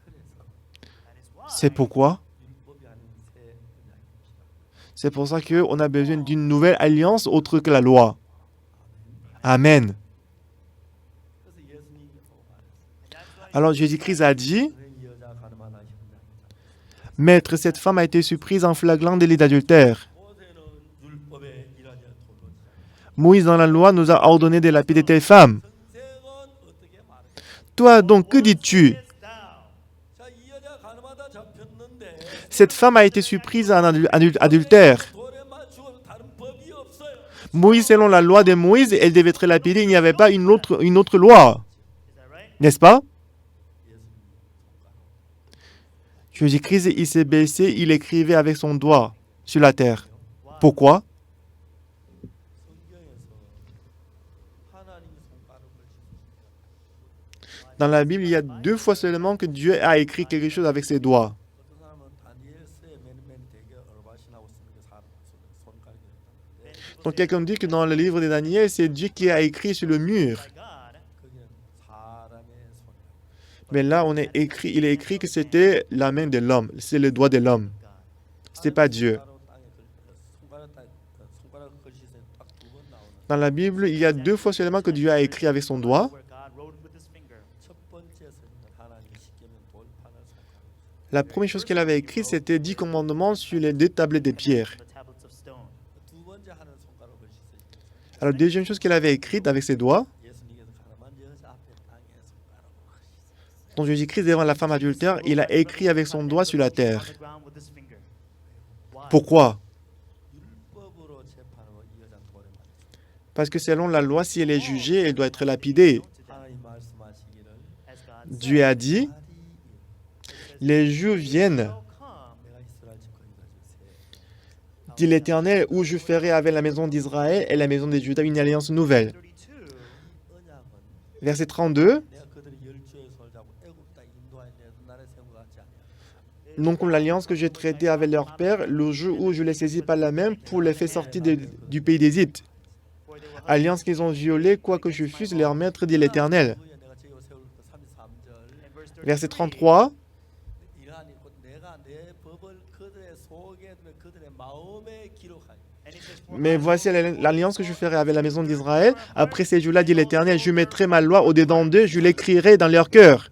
That is why. C'est pourquoi? 율법이 아닌 새 언약입니다. C'est pour ça qu'on a besoin d'une nouvelle alliance autre que la loi. Amen. 그래서 예수님이 말했어요. That's why Alors Jésus-Christ a dit, 그는 이 여자 가늠하다 현장에 잡혔습니다. Maître, cette femme a été surprise en flagrant délit d'adultère. 모세는 율법에 일하냐 Moïse dans la loi nous a ordonné de lapider telle femme. 선생은 어떻게 말해? Toi donc, que dis-tu? 자, 이 여자 가늠하다 잡혔는데 Cette femme a été surprise en adultère. 돌에 맞추고 다른 법이 없어요. Moïse, selon la loi de Moïse, elle devait être lapidée. Il n'y avait pas une autre loi. Is that right? N'est-ce pas? 예수님 손가락. Jésus-Christ, il s'est baissé, il écrivait avec son doigt sur la terre. Pourquoi? 성경에서 하나님이 손가락을 쥐셨습니다. Dans la Bible, il y a 2 fois seulement que Dieu a écrit quelque chose avec ses doigts. 어떤 사람은 다니엘서에 맨맨 되게 얼바신하고 쓰는 게 사람 손가락이었다는데 Donc quelqu'un dit que dans le livre de Daniel, c'est Dieu qui a écrit sur le mur. By God. 그게 사람의 손이에요. Mais là, il est écrit que c'était la main de l'homme, c'est le doigt de l'homme. Ce n'était pas Dieu. 손가락 글씨에 딱두 번 나오는 Dans la Bible, il y a 2 fois seulement que Dieu a écrit avec son doigt. Where God wrote with his finger. 첫 번째 선은 하나님이 십계명 돌판을 손가락. La première chose qu'il avait écrit, c'était 10 commandements sur les 2 tablettes de pierre. The tablets of stone. 두 번째 하는 손가락 글씨에 Alors, deuxième chose qu'il avait écrite avec ses doigts, 예수님께서 가늠한 여자 앞에 땅에 손가락을 dont Jésus-Christ devant la femme adultère, il a écrit avec son doigt sur la terre. On the ground with his finger. Why? Pourquoi? 율법으로 재판하고 이 여자는 돌에 맞았어요. Parce que selon la loi, si elle est jugée, elle doit être lapidée. 하나님 말씀하시기를 As God Dieu a dit, les jours viennent, will come. 내가 이스라엘 집거리가 주세. dit l'Éternel, où je ferai avec la maison d'Israël et la maison de Juda une alliance nouvelle. 32. 언약은 Verset 32, 내가 그들의 열조의 손을 잡고 애굽 땅 인도하여 내 나라에 세운 것 같지 않냐. non comme l'alliance que j'ai traitée avec leur père le jour où je les saisis par la main pour les faire sortir du pays d'Égypte. For they will Alliance qu'ils ont violée, quoique je fusse leur maître, dit l'Éternel. 후에 내가 제거 세울 그 33절 in verse 33. Verset 33, 이러하니 곧 내가 내 법을 그들의 속에 두며 그들의 마음에 기록하니 And he says, For mais I voici will l'alliance que je ferai avec la maison d'Israël. Après ces jours-là, dit l'Éternel, je mettrai ma loi au-dedans d'eux, je l'écrirai dans leur cœur.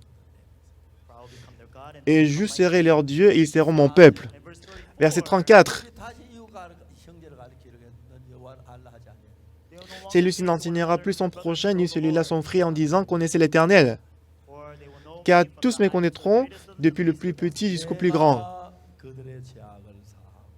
for I will become their God, and Et they je will be my serai leur Dieu, et ils seront mon peuple. people. In verse 34. Verset 34, 우리 다시 이웃과 형제를 가리키려고 넌 여호와를 알라 하지 않냐. They will no longer celui-ci say n'enseignera one plus son brother, prochain, ni know the celui-là Lord. son frère, en disant, connaissez l'Éternel. For they will know Car me from tous the me highest to the connaîtront, greatest of the depuis le least plus of them. petit jusqu'au plus grand. 내가 그들의 죄악을 사하고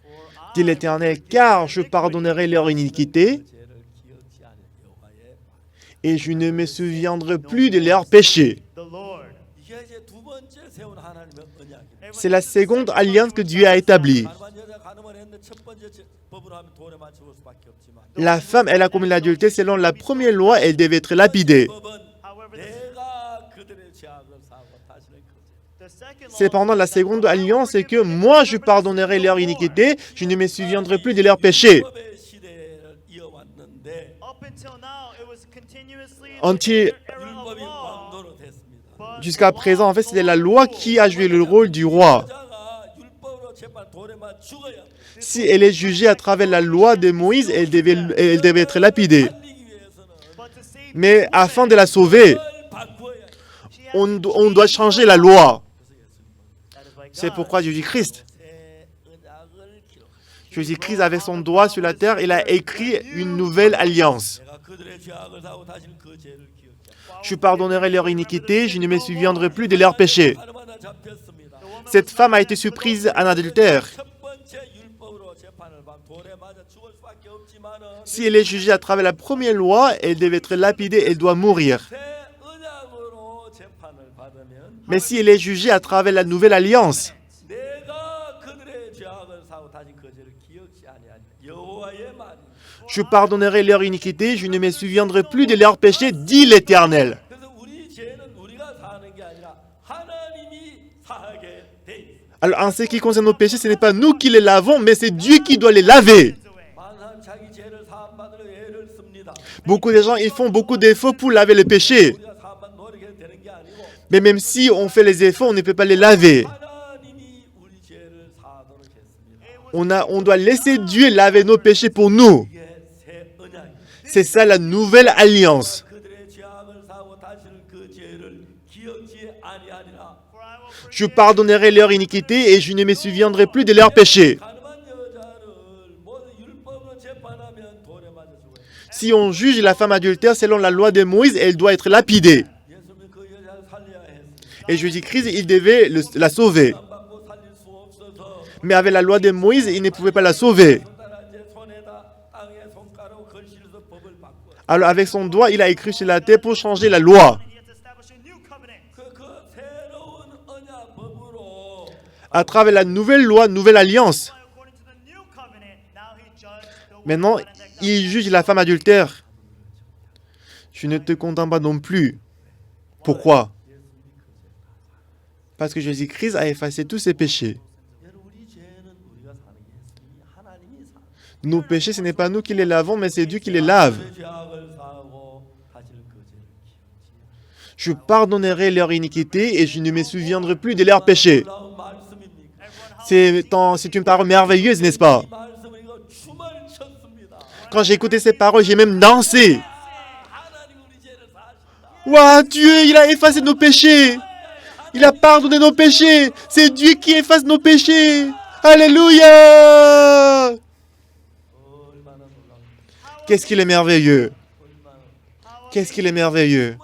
For Dit I l'Éternel, will forgive car their je iniquity, pardonnerai leur iniquité, 그 죄를 기억지 않은 여호와의 말. et je ne me souviendrai plus de leurs péchés. the Lord. 이게 이제 두 번째 세운 하나님의 언약입니다. C'est la seconde alliance que Dieu a établie. 가늠한 여자 가늠을 했는데 첫 번째 법으로 하면 돌에 맞추고 수밖에 없지만 La femme, elle a commis l'adultère selon la première loi, elle devait être lapidée. 법은 However, 내가 그들의 죄악을 사하고 다시는 그 the second law Cependant, la is that seconde I will alliance, c'est que forgive their moi, je iniquity, pardonnerai leur no more. iniquité, je ne me souviendrai plus de leurs péchés. 율법의 시대를 이어왔는데 Up until now, it was continuously Until- the era of 율법이 law. 왕도로 됐습니다. But Jusqu'à law présent, en fait, no c'était la longer loi rules. qui a joué le rôle du roi. 여자가 율법으로 재판 돌에 맞 죽어야 돼. Si elle est jugée à travers la loi de Moïse, elle devait être lapidée. 살리기 위해서는 But to save Mais afin de la sauver, 그걸 바꿔야 돼. she had to on doit changer la loi. That is why C'est God pourquoi Jésus-Christ, 새 언약을 기록. Jésus-Christ avec son doigt sur la terre, il a écrit une nouvelle alliance. 내가 그들의 죄악을 사고 다시는 그 죄를 기억지 않아. Je pardonnerai leur iniquité, je ne me souviendrai plus de leurs péchés. 가늠하다 잡혔습니다. Cette femme a été surprise en adultère. 첫 번째 율법으로 재판을 받 돌에 맞아 죽을 수밖에 없지만은 Si elle est jugée à travers la première loi, elle devait être lapidée, elle doit mourir. 새 언약으로 재판을 받으면 Mais si elle est jugée à travers la nouvelle alliance, 내가 그들의 죄악을 사고 다시 그 죄를 기억지 아니하니 여호와의 말이. je pardonnerai leur iniquité, je ne me souviendrai plus de leurs péchés, dit l'Éternel. 그래서 우리 죄는 우리가 사는 게 아니라 하나님이 사하게 돼 있어. Alors en ce qui concerne nos péchés, ce n'est pas nous qui les lavons, mais c'est Dieu qui doit les laver. 많은 사람 자기 죄를 사함 받으려 애를 씁니다. Beaucoup de gens, ils font beaucoup d'efforts pour laver le péché. 우리가 사함 받 노력해도 되는 게 아니고 Mais même si on fait les efforts, on ne peut pas les laver. 하나님이 우리 죄를 사하도록 했습니다. On doit laisser Dieu laver nos péchés pour nous. 이게 새 언약입니다. C'est ça la nouvelle alliance. 그들의 죄악을 사고 다시는 그 죄를 기억지 아니하리라. For I will Je pardonnerai leur iniquité et je ne me souviendrai plus de leurs péchés. 가늠한 여자를 모두 율법으로 재판하면 돌에 맞아 죽어요. Si on juge la femme adultère selon la loi de Moïse, elle doit être lapidée. 예수님이 그 여자를 살려야 했습니다. Et Jésus-Christ, il devait la sauver. 받고 살릴 수 없어서 Mais avec la loi de Moïse, il ne pouvait pas la sauver. 손가락에 손에다 땅에 손가락 걸실서 법을 바꾸어. Alors avec son doigt, il a écrit sur la terre pour changer la loi. And he had to establish a new covenant. 그 새로운 언약 법으로 À travers la nouvelle loi, nouvelle alliance. According to the new covenant, now he judged the Maintenant, woman that got il juge la femme adultère. Tu ne te condamnes pas non plus. Pourquoi? Parce que Jésus-Christ a effacé tous ses péchés. 여러분 우리 죄는 우리가 사는 게 예수님이 하나님이 사. Nos péchés, ce n'est pas nous qui les lavons, mais c'est Dieu qui les lave. 그 죄악을 사하고 다시는 그 죄를 기억지. Je pardonnerai leur iniquité et je ne me souviendrai plus de leurs péchés. 놀라운 말씀입니까? C'est une parole merveilleuse, n'est-ce pas? 이 말씀을 이거 춤을 췄습니다. Quand j'ai écouté ces paroles, j'ai même dansé. 하나님 우리 죄를 사하신다. Waouh, Dieu, il a effacé nos péchés. Il a pardonné nos péchés. C'est Dieu qui efface nos péchés. Alléluia. 얼마나 놀라운 Qu'est-ce qu'il est merveilleux. Qu'est-ce qu'il est merveilleux.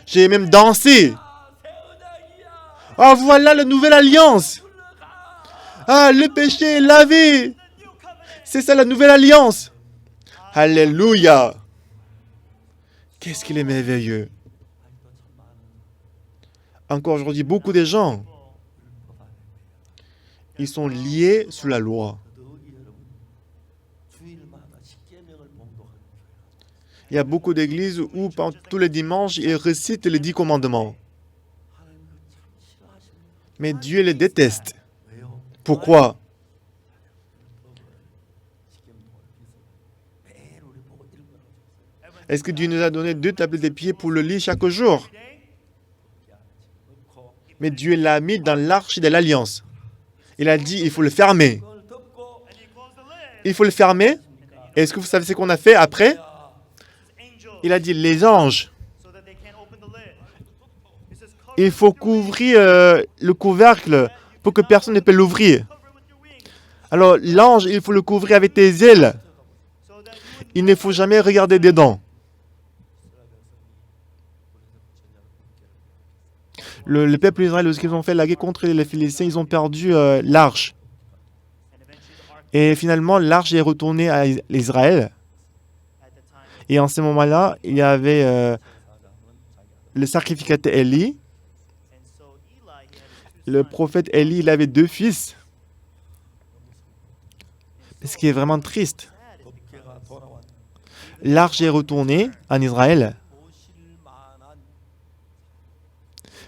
J'ai même dansé. 새 언약이야. Ah, voilà la nouvelle alliance. Ah, le péché est lavé. C'est ça la nouvelle alliance. Alléluia. Qu'est-ce qu'il est merveilleux. Encore aujourd'hui, beaucoup de gens, ils sont liés sous la loi. 더욱이 여러분 주일마다 십계명을 봉독하는 교회. Il y a beaucoup d'églises où pendant tous les dimanches, ils récitent les 10 commandements. 하나님 그참 싫어하십니다. Mais Dieu les déteste. 왜요? Pourquoi? 십계명 비서 매일 우리 보고 읽으라고. Est-ce que Dieu nous a donné 2 tablettes de pied pour le lire chaque jour? 넣고 Mais Dieu l'a mis dans l'arche de l'alliance. Il a dit, il faut le fermer. 그걸 덮고 and he closed the lid. Il faut le fermer. Est-ce que vous savez ce qu'on a fait après? Angels, Il a dit, les anges, so that they can't open the lid. He says, cover il faut couvrir le couvercle pour que personne ne peut l'ouvrir. it with your wings, Alors l'ange, il faut le couvrir avec tes ailes. so that you would Il ne faut jamais regarder dedans. Le peuple d'Israël, lorsqu'ils ont fait la guerre contre les Philistins, ils ont perdu l'arche. and eventually the ark Et finalement, l'arche est retournée à Israël. at the time. Et en ce moment-là, il y avait le sacrificateur Élie. And so Eli, he had his 2 Le sons. prophète Élie, il avait 2 fils. Ce qui est vraiment triste. Sad is because 덮개가 돌아왔다. L'arche est retournée en Israël. 보실 만한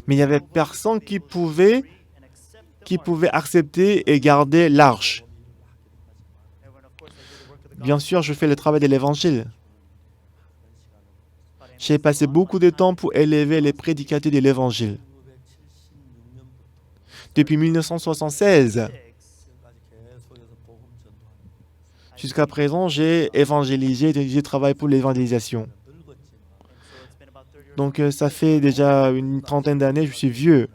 Mais il n'y avait personne qui pouvait, and accept the mark. accepter et garder l'arche. Everyone, of course, they did the work of the Bien sûr, je fais le travail de l'évangile. J'ai passé beaucoup de temps pour élever les prédicateurs de l'évangile. 1976 Depuis 1976, 지금까지 계속해서 복음 전도하는 jusqu'à présent, j'ai évangélisé, j'ai travaillé pour l'évangélisation. 늙었지만 And so it's been about 30 years Donc ça fait déjà une trentaine d'années, je suis vieux. 전도자들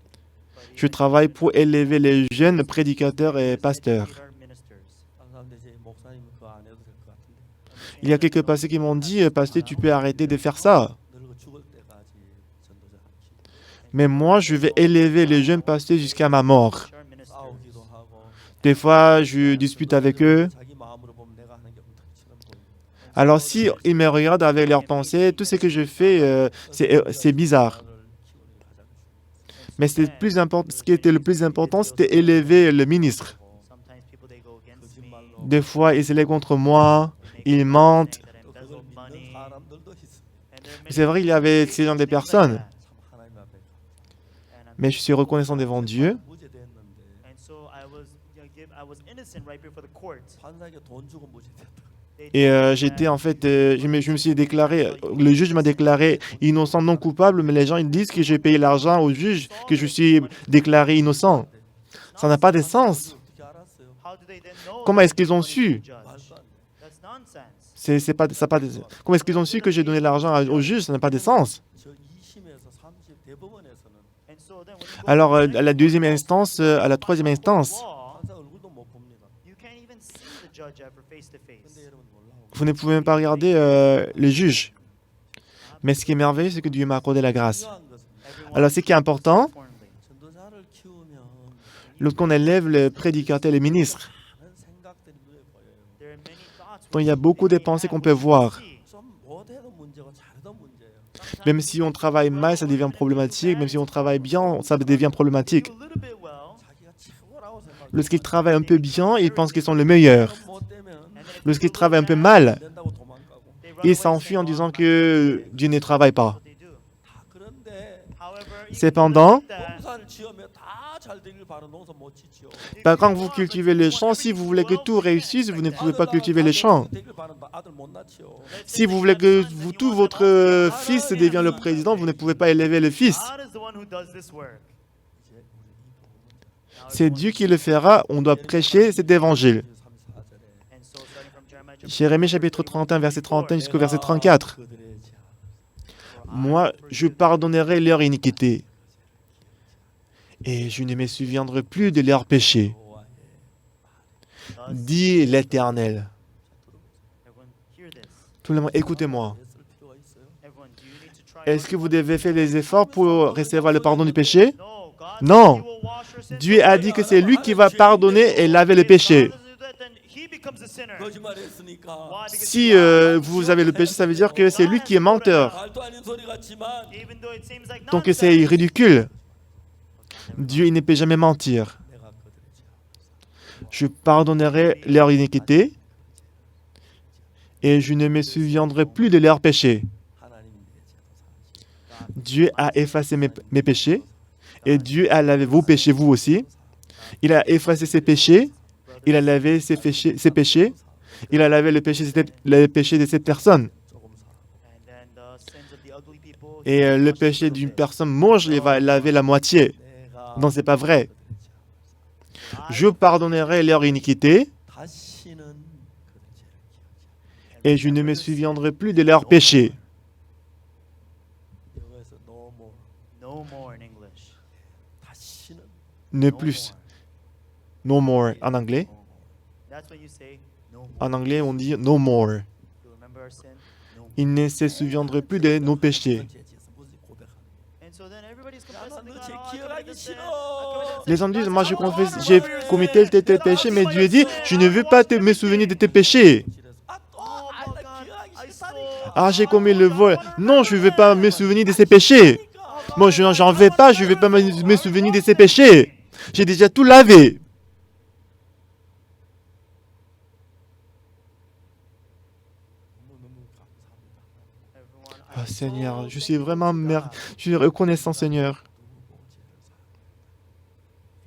교육하는 Je travaille pour élever les jeunes prédicateurs et pasteurs. educate our ministers. 다른 사람들 이제 목사님 그거 안 해도 될 것 같은데 Il y a quelques pasteurs qui m'ont dit, pasteur, tu peux arrêter de faire ça. 늙어 죽을 때까지 전도자 키우고 Mais moi, je vais élever les jeunes pasteurs jusqu'à ma mort. Our ministers. 싸우기도 하고 Des fois, je dispute avec eux. 자기 마음으로 보면 내가 하는 게 엉터리처럼 보이고 Alors si ils me regardent avec leurs pensées, tout ce que je fais, c'est bizarre. 나를 키우는 게 가장 중요해. Mais ce qui était le plus important, c'était élever le ministre. Sometimes people they go against me. 거짓말로 Des fois, ils se lèvent contre moi, ils mentent. 또 Saying that I 그걸 embezzled 믿는 money. 사람들도 있어. And there are many C'est vrai, il y avait ces gens des personnes. 참 하나님 앞에 And I'm- Mais je suis reconnaissant devant Dieu. 무죄됐는데 And so I was innocent right before the court. 판사에게 돈 주고 무죄됐다. They Et told me j'étais that en fait, je me suis déclaré, le juge m'a déclaré innocent, non coupable, mais les gens ils disent que j'ai payé l'argent au juge, que je suis déclaré innocent. Ça n'a pas de sens. 어떻게 알았어요? how do they then know Comment that est-ce qu'ils ont I'm su? the judge? 말도 안 돼. That's nonsense. C'est pas, ça a pas de- Comment est-ce qu'ils ont su que j'ai donné l'argent au juge? Ça n'a pas de sens. 저 2심에서 30 대법원에서는 And so then when you go Alors, to à the la deuxième instance, à la troisième instance, law, 판사 얼굴도 못 봅니다. you can't even see the judge ever face to face. 근데 여러분 놀라운 Vous ne pouvez même pas regarder les juges. Mais ce qui est merveilleux, c'est que Dieu m'a accordé la grâce. 중요한 것은 Everyone Alors, ce qui est important, importantly, 전도자를 키우면 lorsqu'on élève les prédicateurs et les ministres, 많은 생각들이 눈에 보여요. there are many thoughts donc il y a which beaucoup de they pensées have, qu'on which peut you can voir. see. 좀 못해도 문제고 잘해도 문제예요. Même si on travaille mal, ça devient problématique. Même si on travaille bien, ça devient problématique. Do a little bit well, 자기가 최고라고 생각해요. Lorsqu'ils travaillent un peu bien, ils pensent qu'ils sont le meilleur. 못 되면 and then if Lorsqu'ils you do a travaillent un peu little mal, 안 된다고 도망가고. they run ils away s'enfuient en saying, disant "Oh, que Dieu ne travaille pas. what they do." 다 그런데 However, even Cependant, though they did that, 농사를 지으면 다 잘 되길 바라 농사 못 짓지요. bah, quand vous cultivez les champs, si vous voulez que tout réussisse, vous ne pouvez pas cultiver les champs. 되길 바란다. 아들 못 낳지요. Si vous voulez que tout votre fils devienne le président, vous ne pouvez pas élever le fils. God is the one who does this work. 이제 우리 이 부분은 C'est Dieu qui le fera. On doit prêcher cet évangile. 3, 4절에 And so starting from Jeremiah chapter Jérémie chapitre 31, verset 31 jusqu'au verset 34. 그들의 죄 Moi, je pardonnerai leur iniquité. Et je ne me souviendrai plus de leurs péchés, 여호와의 thus, dit l'Éternel. everyone hear this. Tout le monde, écoutez-moi. 애쓸 필요가 있어요? Everyone, do you need to try Est-ce que harder? vous devez faire des efforts pour recevoir le pardon du péché? No, God Non. said he will wash your sins Dieu a away. dit que c'est lui qui va pardonner et laver le If God péché. doesn't do that, then he becomes a sinner. 거짓말했으니까 Why? Because Si you lied. vous avez le péché, ça veut dire que c'est lui qui est menteur. 말도 아닌 소리 같지만 Even though it seems like Donc nonsense, c'est ridicule. Dieu il ne peut jamais mentir. 내가 그들의 죄 Je pardonnerai leur iniquité et je ne me souviendrai plus de leurs péchés. 하나님이 내 죄도 사하시고 Dieu a effacé mes péchés et Dieu a lavé vos péchés, vous aussi. Il a effacé ses péchés, il a lavé ses péchés, il a lavé le péché de cette personne. 조금 살아. and then the sins of the ugly people, Et le péché d'une personne moche, il va laver la moitié. 내가 Non, c'est pas vrai. 그들의 죄 Je pardonnerai leur iniquité 다시는 그들의 죄를 기억지 et je ne me souviendrai plus de leurs péchés. 않아. 영어에서 no more no more in English. 다시는 Ne No plus. more. No more en anglais. No more. That's when you say no more. En anglais, on dit no more. You remember our sin? No more. Il ne se souviendrait plus de nos péchés. 어떤 죄 지어서 무슨 고백하는 And so then everybody's 야, confessing 너 to 죄 God, "Oh, I 기억하기 committed sin. 싫어." I committed sin." Les hommes disent, moi je God says, confesse, "I j'ai don't want commis your tel sin. péché, mais I Dieu dit, don't je ne veux pas want me souvenir de tes péchés. 거칠어서 Oh, 아또나 God, I 기억하기 stole. 싫다니까 Ah, j'ai commis le vol. Non, je ne veux pas me souvenir de ces péchés. Moi, je n'en veux pas, je ne veux pas me souvenir de ces péchés. J'ai déjà tout lavé. 너무너무 감사합니다 Everyone, Ah, I'm Seigneur, so je suis thankful vraiment to God. je suis reconnaissant, Seigneur. 누구 죄를 사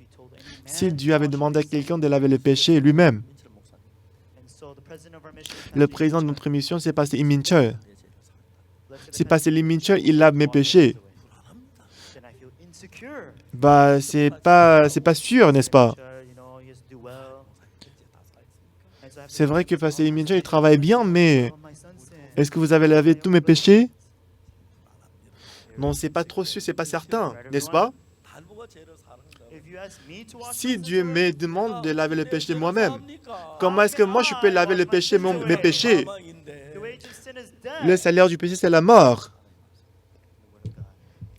If he told any man Si to Dieu avait wash demandé à his sins, quelqu'un de laver le péché lui-même, 민철 목사님 and so the president of our mission, le Pastor président de Lee notre mission, c'est Pasteur Im Min-chul. 내 죄를 사한다 Mitchell, Si Pasteur Lee Min-chul, il lave mes péchés, 불안합니다 then I feel insecure. bah, c'est pas sûr, n'est-ce pas? You know, he has to do well. 목사님 내 죄 다 사했습니까? And so I have to C'est vrai que Pasteur Im Min-chul, il travaille bien, mais all my son's sin. est-ce que vous avez lavé tous mes péchés? Non, c'est pas trop sûr, c'est pas certain, n'est-ce pas? 다 누가 죄를 사는가 If you ask me to wash Si my Dieu sins me away, demande de laver le péché 죄를 moi-même, 삽니까? comment est-ce que moi je peux laver le péché, mes péchés? 사망인데 the wage of sin is death. Le salaire du péché, c'est la mort.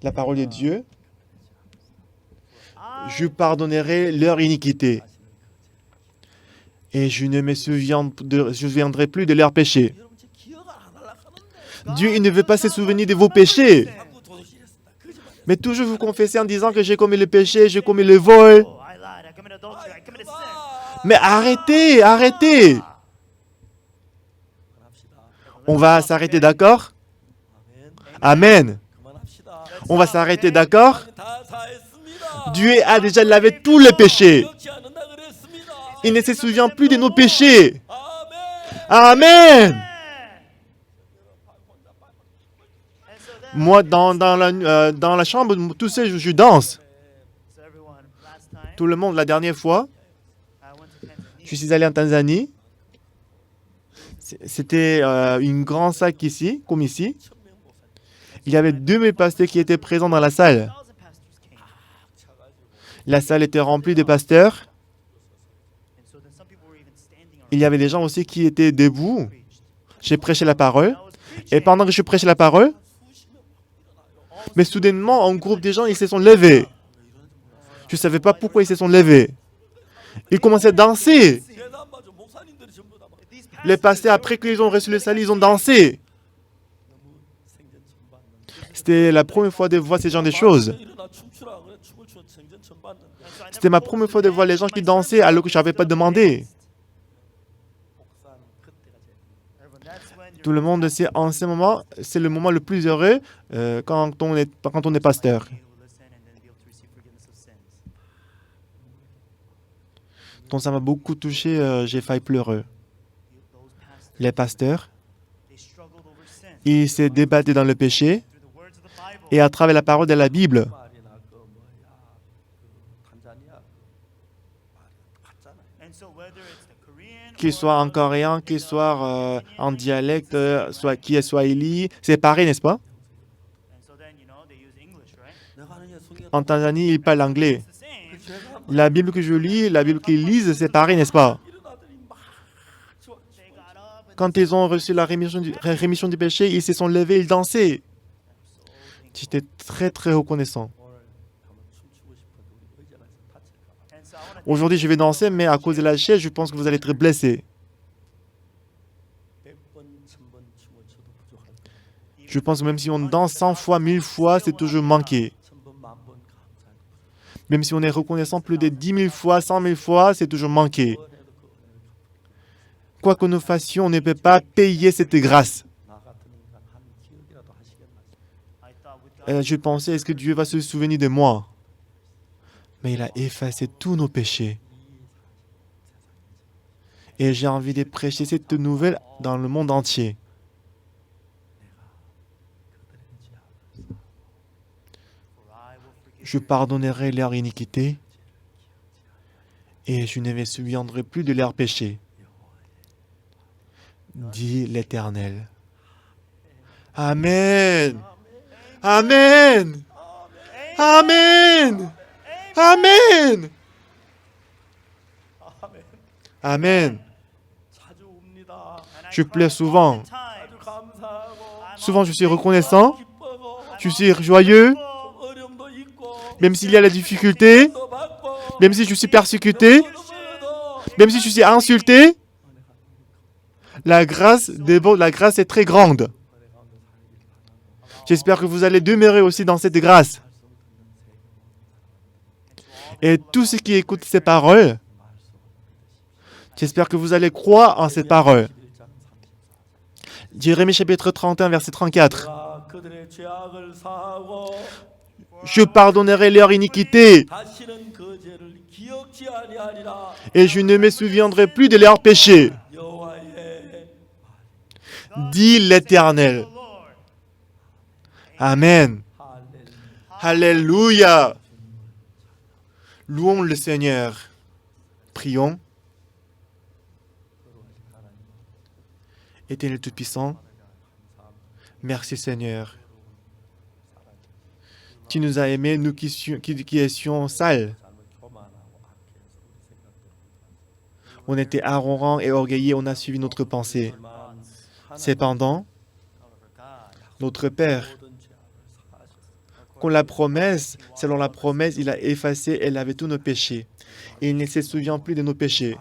La parole de Dieu, je pardonnerai leur iniquité et je ne me souviendrai plus de leurs péchés. 여러분 제 기억 안 하려고 하는데 Dieu, il ne veut pas se souvenir de vos péchés, 자꾸 도둑질했습니다. 거짓말이에요. mais toujours vous confessez en disant que j'ai commis le péché, j'ai commis le vol. Oh, I lied. I committed adultery. I committed sin. 그만. Mais arrêtez, arrêtez. 그만합시다. On va s'arrêter, d'accord? 아멘. Amen. 그만합시다. On va s'arrêter, d'accord? 다 사했습니다. Dieu a déjà lavé tous les péchés. 기억지 않는다 그랬습니다. Il ne se souvient plus de nos péchés. 아멘. Amen. And so then, Moi, dans la chambre, tous ces jours, je danse. so everyone, last time Tout le monde, la dernière fois, I went to Tanzania. je suis allé en Tanzanie. C'était une grande salle ici, comme ici. Il y avait 2000 pasteurs qui étaient présents dans la salle. 1,000 pastors came. La salle était remplie de pasteurs. And so then some people were even standing on Il y avait des gens aussi qui étaient debout. preached. J'ai prêché la parole. Et pendant que je prêchais la parole, mais soudainement, un groupe de gens, ils se sont levés. Je ne savais pas pourquoi ils se sont levés. Ils commençaient à danser. 대단하죠. 목사님들이 전부 다 막 Les pasteurs, après qu'ils ont reçu le salut, ils ont dansé. 너무 생전 처음 봤는데. C'était la première fois de voir ce genre de choses. 일어나 춤추라 그래 춤을 추 생전 처음 봤는데. C'était ma première fois de voir les gens qui dansaient alors que je n'avais pas demandé. 목사는 그때가 제일 Tout le monde sait, en ce moment, c'est le moment le plus heureux quand on est pasteur. Donc ça m'a beaucoup touché, j'ai failli pleurer. Les pasteurs, ils se débattaient dans le péché et à travers la parole de la Bible. 말이나 그 뭐야 그 탄자니아 그 말이 같잖아요. Qu'il soit en coréen, qu'il soit en dialecte, soit qui est swahili, c'est pareil, n'est-ce pas? 내가 아는 게 성경 En Tanzanie, ils parlent anglais. 그 제가 La Bible que je lis, la Bible qu'ils lisent, c'est pareil, n'est-ce pas? 일어나더니 막 좋아. Quand ils ont reçu la rémission du péché, ils se sont levés, ils dansaient. J'étais très, très reconnaissant. 오늘 한번 춤추고 싶어도 우리 의자가 다칠까 봐. Aujourd'hui, je vais danser, mais à cause de la chaise, je pense que vous allez être blessés. 100번, 1000번 춤을 춰도 부족할 거야. Je pense que même si on danse 100 fois, 1000 fois, c'est toujours manqué. 1000번, 10,000번 감사할 Même si on est reconnaissant plus de 10 000 fois, 100 000 fois, c'est toujours manqué. 거. 해도 그 은혜를 Quoi que nous fassions, on ne peut pas payer cette grâce. 나 같은 인간 한 기억이라도 하시겠나. Je pensais, est-ce que Dieu va se souvenir de moi? Mais il a effacé tous nos péchés. Et j'ai envie de prêcher cette nouvelle dans le monde entier. Je pardonnerai leur iniquité et je ne me souviendrai plus de leurs péchés, dit l'Éternel. Amen. Amen. Amen. Amen. Amen. 자주 웁니다. Je pleure souvent. 자주 감사하고 Souvent, je suis reconnaissant. 기뻐하고 Je suis joyeux. 어려움도 있고 Même s'il y a la difficulté. 또 받고 Même si je suis persécuté. 어려움도 Même si je suis insulté. La grâce est très grande. J'espère que vous allez demeurer aussi dans cette grâce. Et tous ceux qui écoutent ces paroles, j'espère que vous allez croire en ces paroles. Jérémie chapitre 31, verset 34. 내가 그들의 죄악을 사하고 Je pardonnerai leur iniquité 다시는 그 죄를 기억지 아니하리라. et je ne me souviendrai plus de leurs péchés, 여호와의 dit l'Éternel. Amen. 할렐루야. Alléluia. Louons le Seigneur. Prions. Éternel Tout-Puissant, merci Seigneur. Tu nous as aimés, nous qui étions sales. On était arrogants et orgueillés, on a suivi notre pensée. Cependant, notre Père, selon la promesse, il a effacé et lavé tous nos péchés. Et il ne se souvient plus de nos péchés.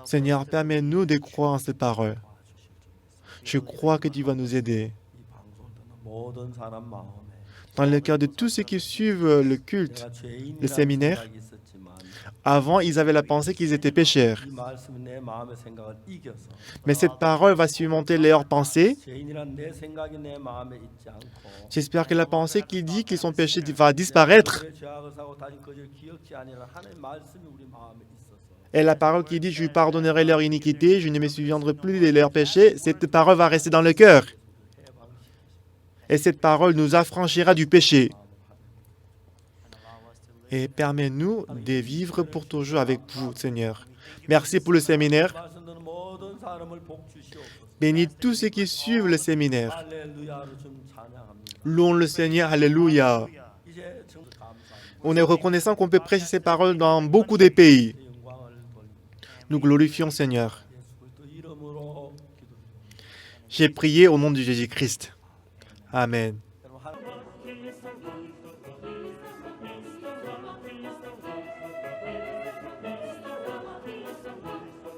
Seigneur, permets-nous de croire en ces paroles. Je crois que tu vas nous aider. 모든 사람 마음에 Dans le cœur de tous ceux qui suivent le culte, 내가 죄인이라는 le séminaire, 생각이 있었지만 avant, ils avaient la pensée qu'ils étaient pécheurs. 이 말씀이 내 마음의 생각을 이겨서 Mais cette parole va surmonter leurs pensées. 죄인이란 내 생각이 내 마음에 있지 않고 J'espère que la pensée qui dit qu'ils sont péchés va disparaître. 그들의 죄악을 사고 다시 그들 기억지 아니라 하나님의 말씀이 우리 마음에 있어서 Et la parole qui dit « Je pardonnerai leur iniquité, je ne me souviendrai plus de leurs péchés », cette parole va rester dans le cœur. Et cette parole nous affranchira du péché. Et permets-nous de vivre pour toujours avec vous, Seigneur. Merci pour le séminaire. 말씀 듣는 모든 사람을 복 주시옵소서. Bénis tous ceux qui suivent le séminaire. 할렐루야로 좀 찬양합니다. Louons le Seigneur. Alléluia. 이제 정말 감사합니다. On est reconnaissant qu'on peut prêcher ces paroles dans beaucoup de pays. 영광을 돌립니다. Nous glorifions Seigneur. 예수 그리스도 이름으로 J'ai prié au nom de Jésus-Christ. Amen. 여러분